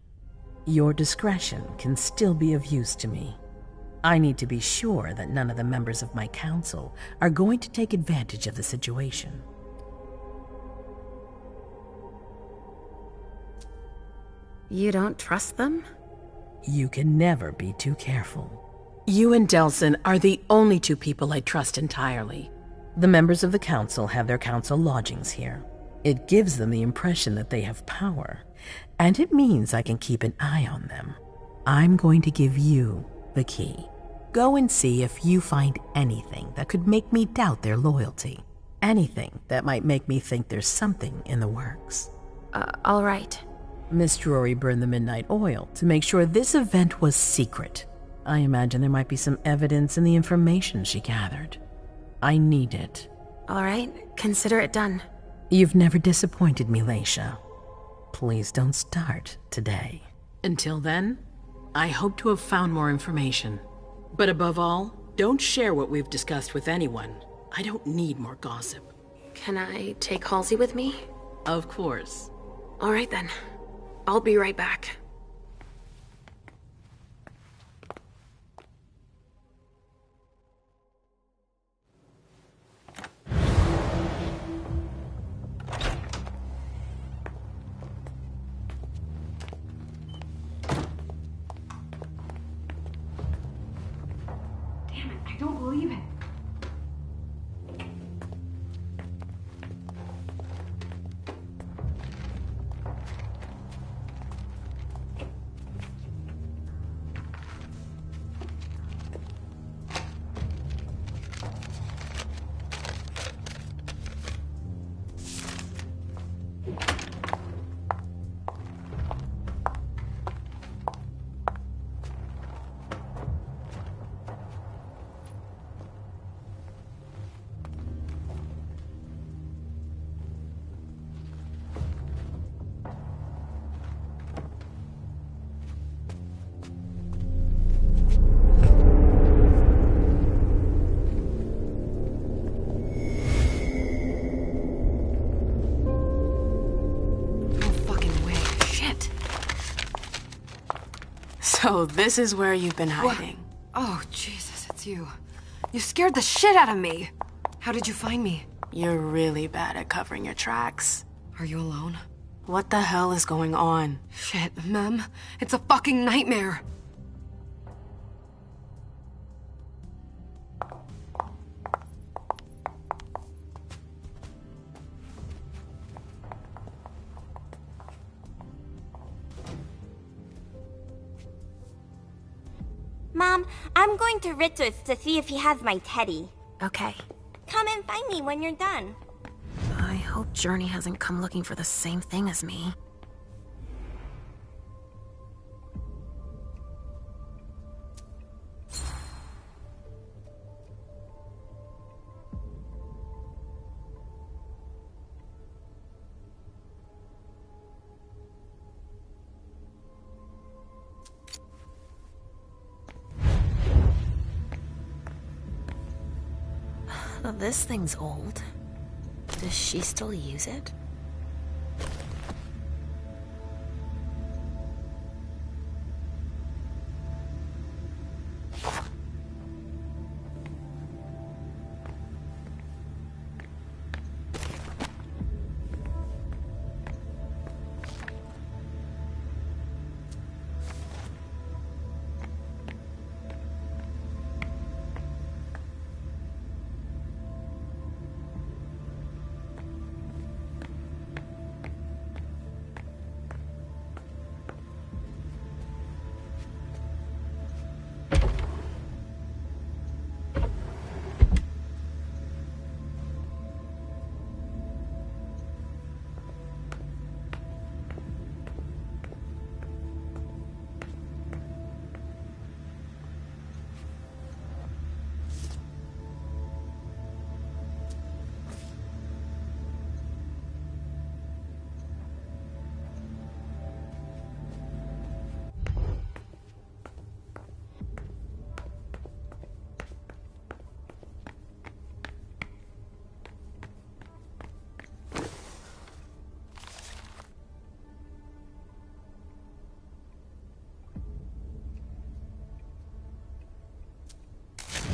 Speaker 13: Your discretion can still be of use to me. I need to be sure that none of the members of my council are going to take advantage of the situation.
Speaker 11: You don't trust them?
Speaker 13: You can never be too careful. You and Delsin are the only two people I trust entirely. The members of the council have their council lodgings here. It gives them the impression that they have power, and it means I can keep an eye on them. I'm going to give you the key. Go and see if you find anything that could make me doubt their loyalty. Anything that might make me think there's something in the works.
Speaker 11: All right.
Speaker 13: Miss Drury burned the midnight oil to make sure this event was secret. I imagine there might be some evidence in the information she gathered. I need it.
Speaker 11: All right, consider it done.
Speaker 13: You've never disappointed me, Leisha. Please don't start today. Until then, I hope to have found more information. But above all, don't share what we've discussed with anyone. I don't need more gossip.
Speaker 11: Can I take Halsey with me?
Speaker 13: Of course.
Speaker 11: All right then. I'll be right back.
Speaker 7: Damn it, I don't believe it.
Speaker 5: So this is where you've been hiding.
Speaker 21: Oh, Jesus, it's you. You scared the shit out of me. How did you find me?
Speaker 5: You're really bad at covering your tracks.
Speaker 21: Are you alone?
Speaker 5: What the hell is going on?
Speaker 21: Shit, Mem. It's a fucking nightmare.
Speaker 10: Mom, I'm going to Richard's to see if he has my teddy.
Speaker 11: Okay.
Speaker 10: Come and find me when you're done.
Speaker 11: I hope Journey hasn't come looking for the same thing as me. This thing's old. Does she still use it?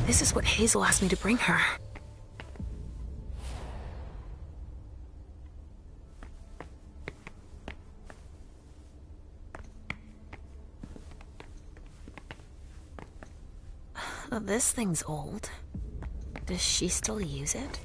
Speaker 11: This is what Hazel asked me to bring her. This thing's old. Does she still use it?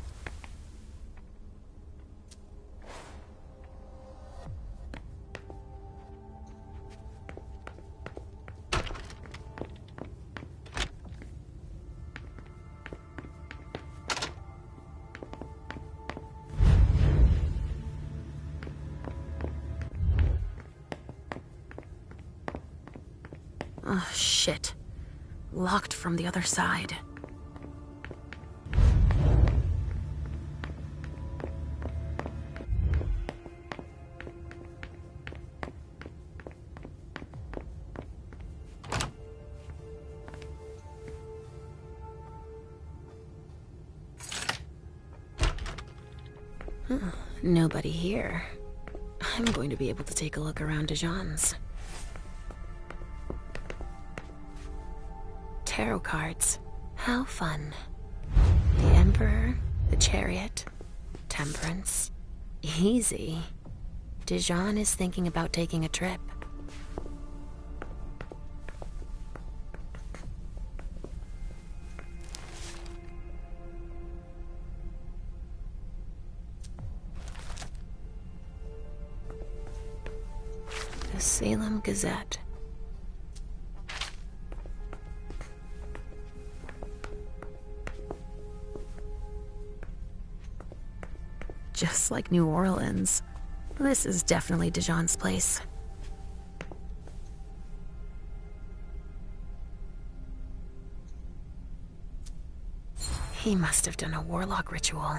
Speaker 11: Oh, shit. Locked from the other side. Nobody here. I'm going to be able to take a look around Dijon's. Tarot cards. How fun. The Emperor, the Chariot, Temperance. Easy. Dijon is thinking about taking a trip. The Salem Gazette. Just like New Orleans. This is definitely Dijon's place. He must have done a warlock ritual.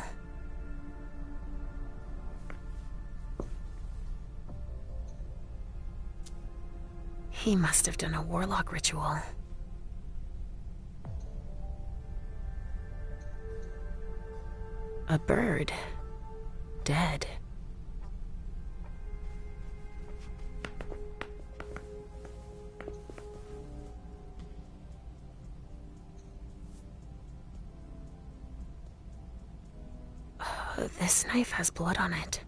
Speaker 11: He must have done a warlock ritual. A bird. Dead. This knife has blood on it.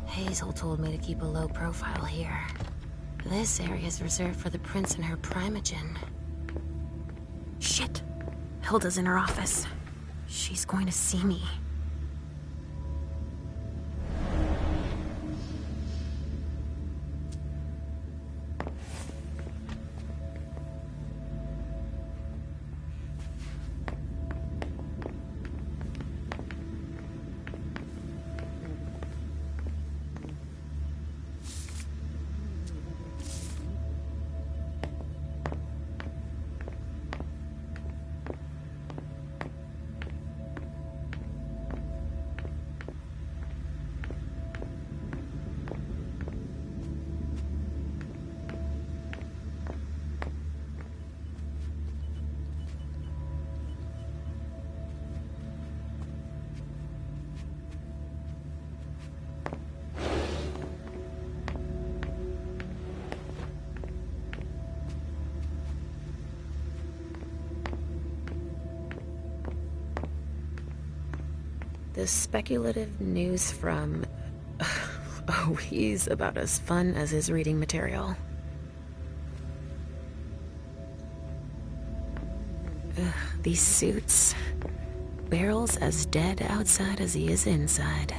Speaker 11: Hazel told me to keep a low profile here. This area is reserved for the prince and her primogen. Shit! Hilda's in her office. She's going to see me. The speculative news from... Oh, he's about as fun as his reading material. Ugh, these suits. Barrel's as dead outside as he is inside.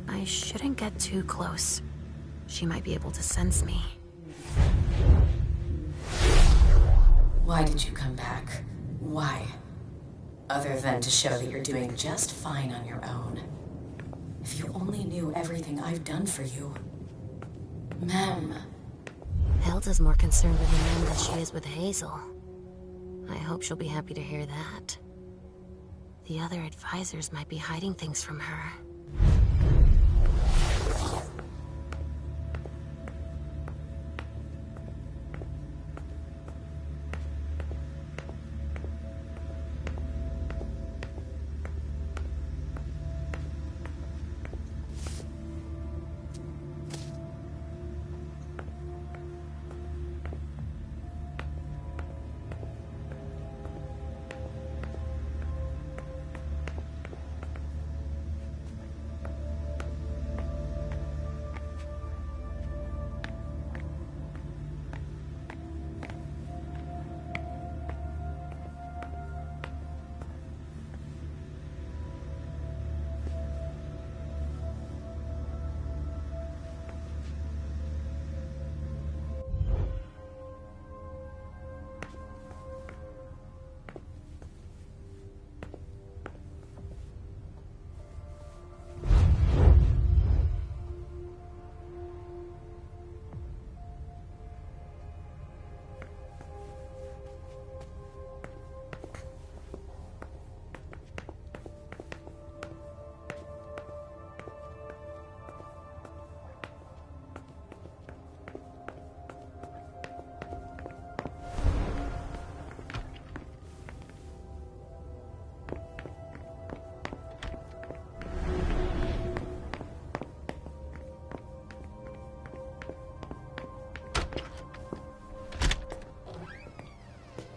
Speaker 11: I shouldn't get too close. She might be able to sense me.
Speaker 19: Why did you come back? Why? Other than to show that you're doing just fine on your own. If you only knew everything I've done for you. Ma'am.
Speaker 11: Hilda's more concerned with the men than she is with Hazel. I hope she'll be happy to hear that. The other advisors might be hiding things from her.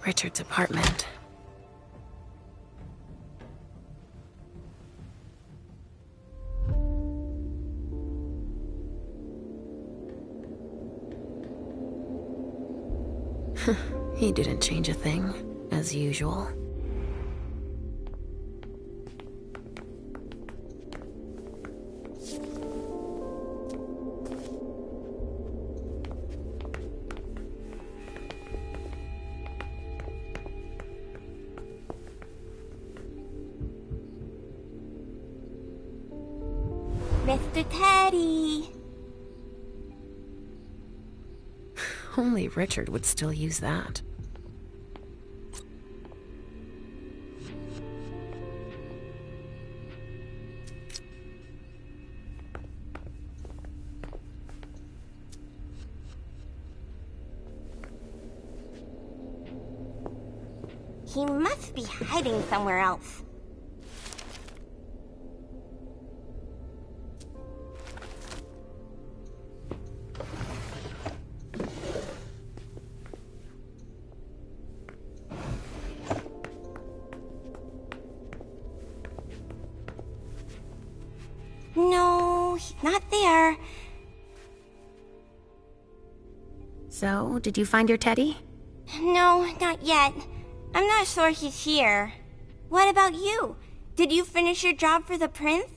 Speaker 11: Richard's apartment. He didn't change a thing, as usual.
Speaker 10: Mr. Teddy!
Speaker 11: Only Richard would still use that.
Speaker 10: He must be hiding somewhere else. No, he's not there.
Speaker 11: So, did you find your teddy?
Speaker 10: No, not yet. I'm not sure he's here. What about you? Did you finish your job for the prince?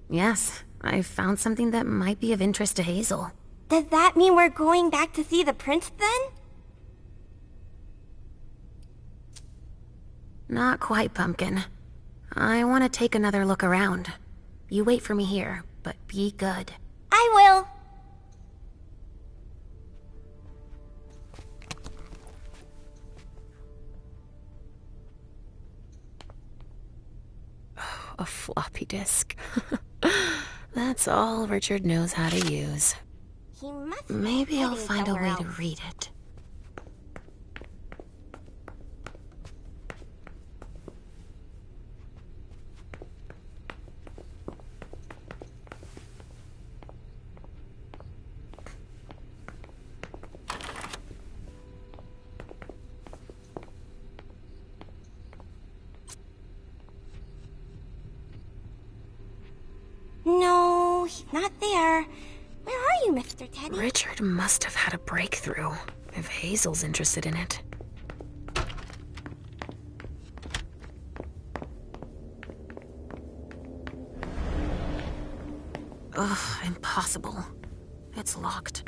Speaker 11: Yes, I found something that might be of interest to Hazel.
Speaker 10: Does that mean we're going back to see the prince then?
Speaker 11: Not quite, Pumpkin. I want to take another look around. You wait for me here, but be good.
Speaker 10: I will.
Speaker 11: A floppy disk. That's all Richard knows how to use.
Speaker 10: He must
Speaker 11: Maybe I'll find a way to read it.
Speaker 10: No, he's not there. Where are you, Mr. Teddy?
Speaker 11: Richard must have had a breakthrough, if Hazel's interested in it. Ugh, impossible. It's locked.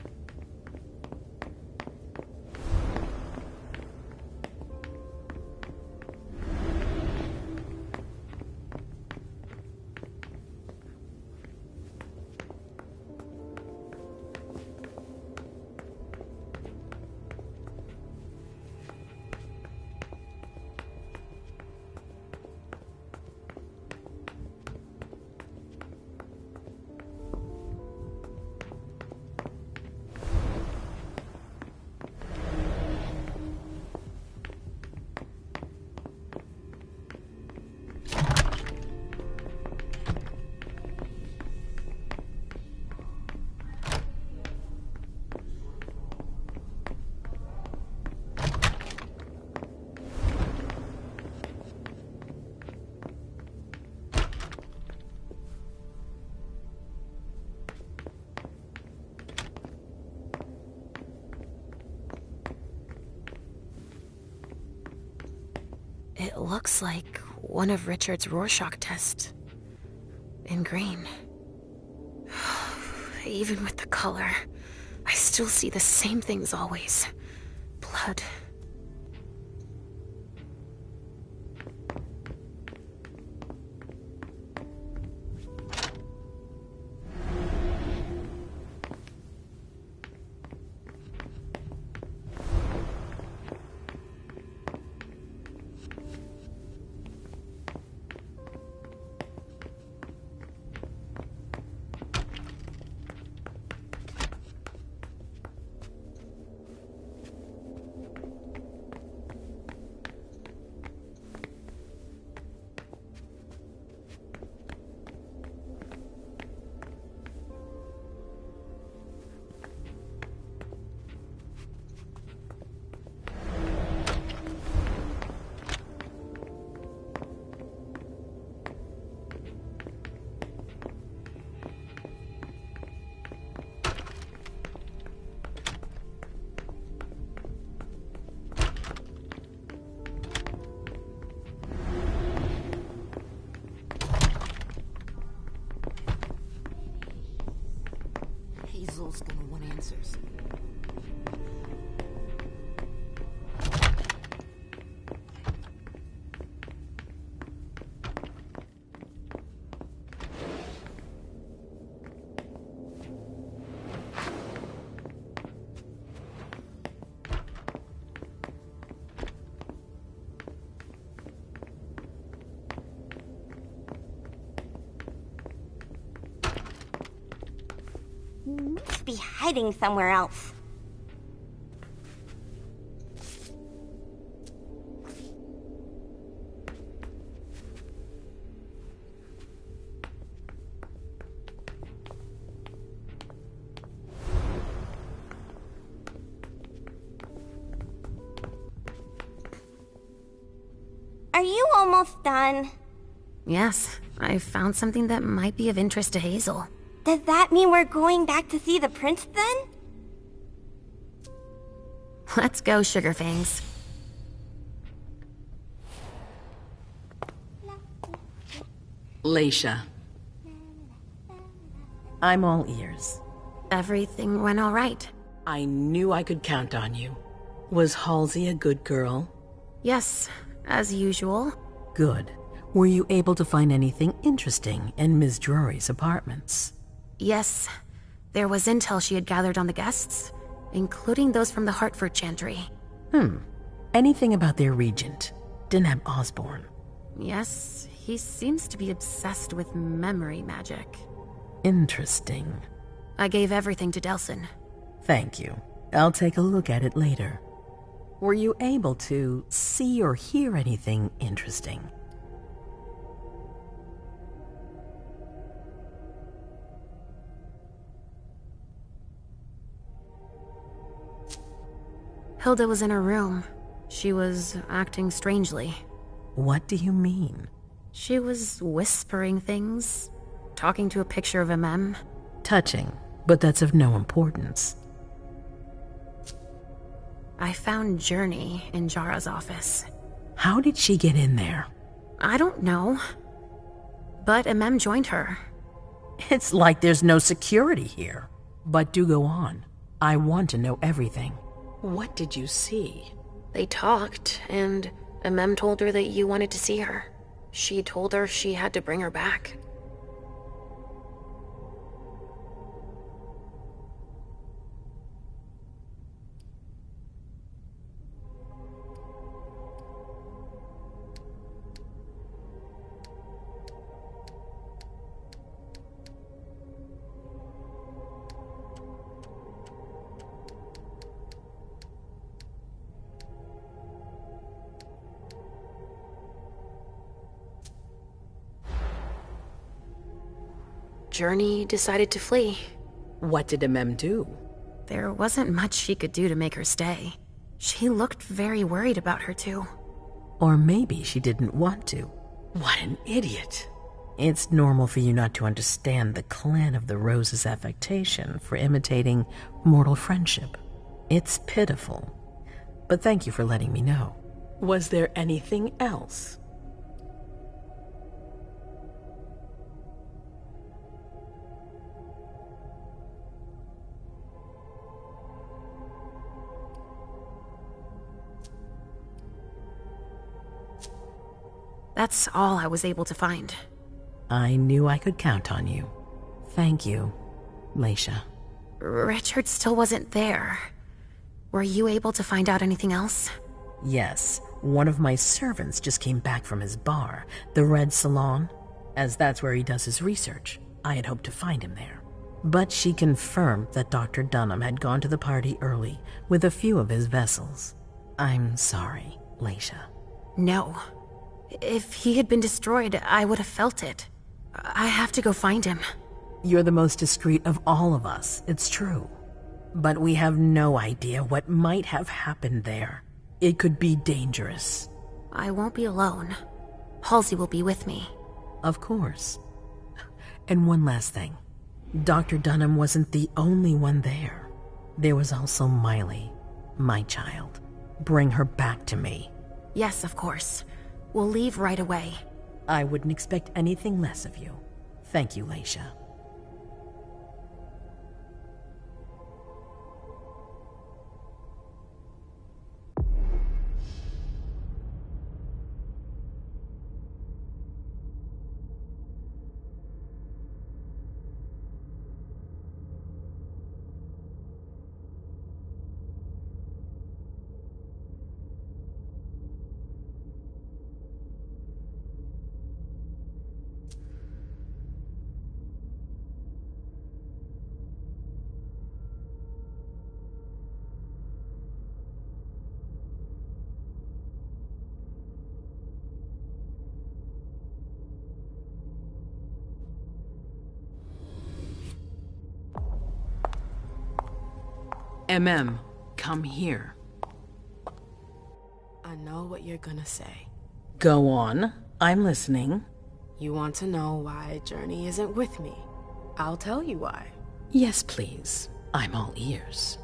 Speaker 11: looks like one of Richard's Rorschach tests. In green. Even with the color, I still see the same things always. Blood.
Speaker 19: Hazel's gonna want answers.
Speaker 10: Must be hiding somewhere else. Are you almost done?
Speaker 11: Yes, I found something that might be of interest to Hazel.
Speaker 10: Does that mean we're going back to see the prince then?
Speaker 11: Let's go, Sugarfangs.
Speaker 13: Leisha. I'm all ears.
Speaker 11: Everything went all right.
Speaker 13: I knew I could count on you. Was Halsey a good girl?
Speaker 11: Yes, as usual.
Speaker 13: Good. Were you able to find anything interesting in Ms. Drury's apartments?
Speaker 11: Yes. There was intel she had gathered on the guests, including those from the Hartford Chantry.
Speaker 13: Anything about their regent, Deneb Osborne?
Speaker 11: Yes, he seems to be obsessed with memory magic.
Speaker 13: Interesting.
Speaker 11: I gave everything to Delsin.
Speaker 13: Thank you. I'll take a look at it later. Were you able to see or hear anything interesting?
Speaker 11: Hilda was in her room. She was acting strangely.
Speaker 13: What do you mean?
Speaker 11: She was whispering things, talking to a picture of MM.
Speaker 13: Touching, but that's of no importance.
Speaker 11: I found Journey in Jara's office.
Speaker 13: How did she get in there?
Speaker 11: I don't know. But MM joined her.
Speaker 13: It's like there's no security here. But do go on. I want to know everything. What did you see?
Speaker 11: They talked, and MM told her that you wanted to see her. She told her she had to bring her back. Journey decided to flee.
Speaker 13: What did MM do?
Speaker 11: There wasn't much she could do to make her stay. She looked very worried about her too.
Speaker 13: Or maybe she didn't want to. What an idiot. It's normal for you not to understand the Clan of the Rose's affectation for imitating mortal friendship. It's pitiful. But thank you for letting me know. Was there anything else?
Speaker 11: That's all I was able to find.
Speaker 13: I knew I could count on you. Thank you, Leisha.
Speaker 11: Richard still wasn't there. Were you able to find out anything else?
Speaker 13: Yes, one of my servants just came back from his bar, the Red Salon. As that's where he does his research, I had hoped to find him there. But she confirmed that Dr. Dunham had gone to the party early with a few of his vessels. I'm sorry, Leisha.
Speaker 11: No. If he had been destroyed, I would have felt it. I have to go find him.
Speaker 13: You're the most discreet of all of us, it's true. But we have no idea what might have happened there. It could be dangerous.
Speaker 11: I won't be alone. Halsey will be with me.
Speaker 13: Of course. And one last thing. Dr. Dunham wasn't the only one there. There was also Miley, my child. Bring her back to me.
Speaker 11: Yes, of course. We'll leave right away.
Speaker 13: I wouldn't expect anything less of you. Thank you, Leisha. Come here.
Speaker 5: I know what you're gonna say.
Speaker 13: Go on. I'm listening.
Speaker 5: You want to know why Journey isn't with me. I'll tell you why.
Speaker 13: Yes, please. I'm all ears.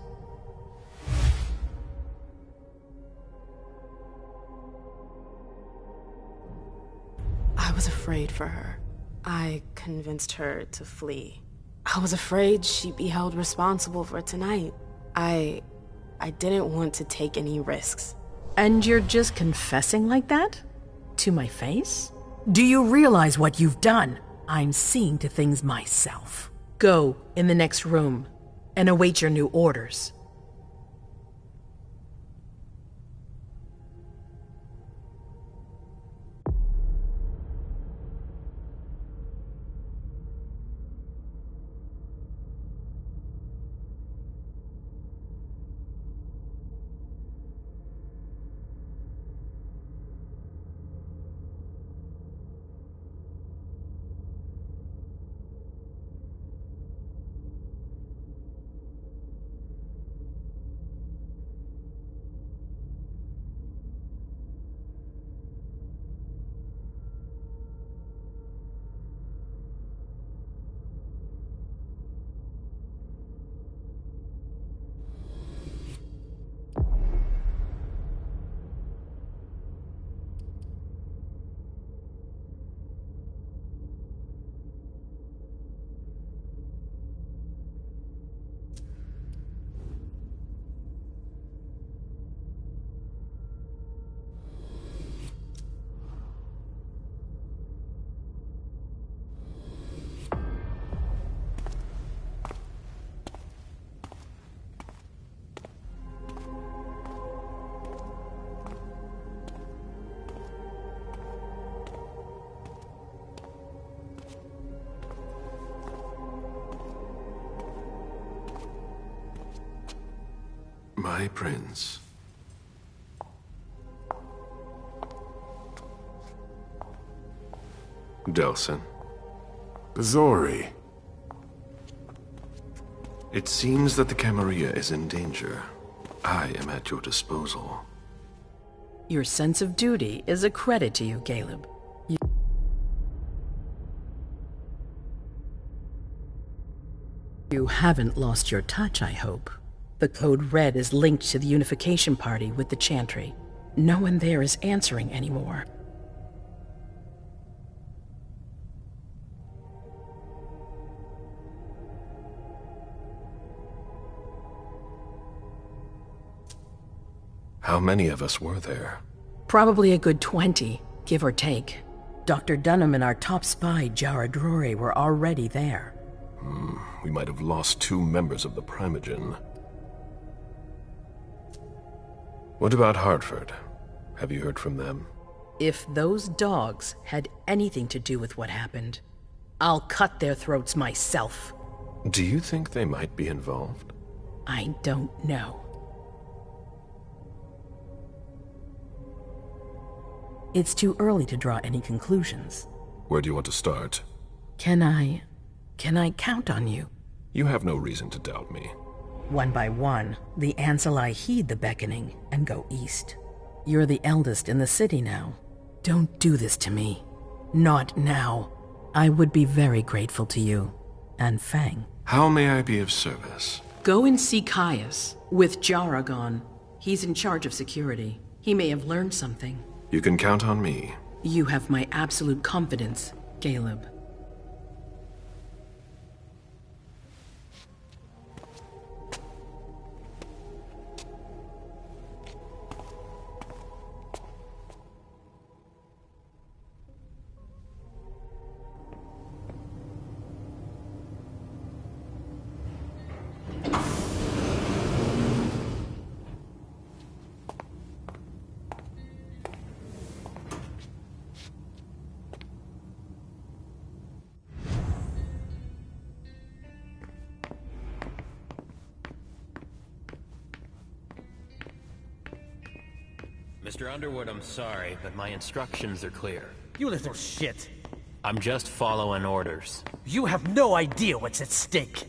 Speaker 5: I was afraid for her. I convinced her to flee. I was afraid she'd be held responsible for tonight. I didn't want to take any risks.
Speaker 13: And you're just confessing like that? To my face? Do you realize what you've done? I'm seeing to things myself. Go in the next room and await your new orders.
Speaker 3: My prince. Delsin.
Speaker 9: Bazori.
Speaker 3: It seems that the Camarilla is in danger. I am at your disposal.
Speaker 13: Your sense of duty is a credit to you, Caleb. You haven't lost your touch, I hope. The Code Red is linked to the Unification Party with the Chantry. No one there is answering anymore.
Speaker 3: How many of us were there?
Speaker 13: Probably a good 20, give or take. Dr. Dunham and our top spy, Jara Drore, were already there.
Speaker 3: We might have lost 2 members of the Primogen. What about Hartford? Have you heard from them?
Speaker 13: If those dogs had anything to do with what happened, I'll cut their throats myself.
Speaker 3: Do you think they might be involved?
Speaker 13: I don't know. It's too early to draw any conclusions.
Speaker 3: Where do you want to start?
Speaker 13: Can I count on you?
Speaker 3: You have no reason to doubt me.
Speaker 13: One by one, the Ancilai heed the beckoning and go east. You're the eldest in the city now. Don't do this to me. Not now. I would be very grateful to you. And Fang.
Speaker 3: How may I be of service?
Speaker 13: Go and see Caius, with Jara gone. He's in charge of security. He may have learned something.
Speaker 3: You can count on me.
Speaker 13: You have my absolute confidence, Caleb.
Speaker 4: Mr. Underwood, I'm sorry, but my instructions are clear.
Speaker 1: You little shit.
Speaker 4: I'm just following orders.
Speaker 1: You have no idea what's at stake.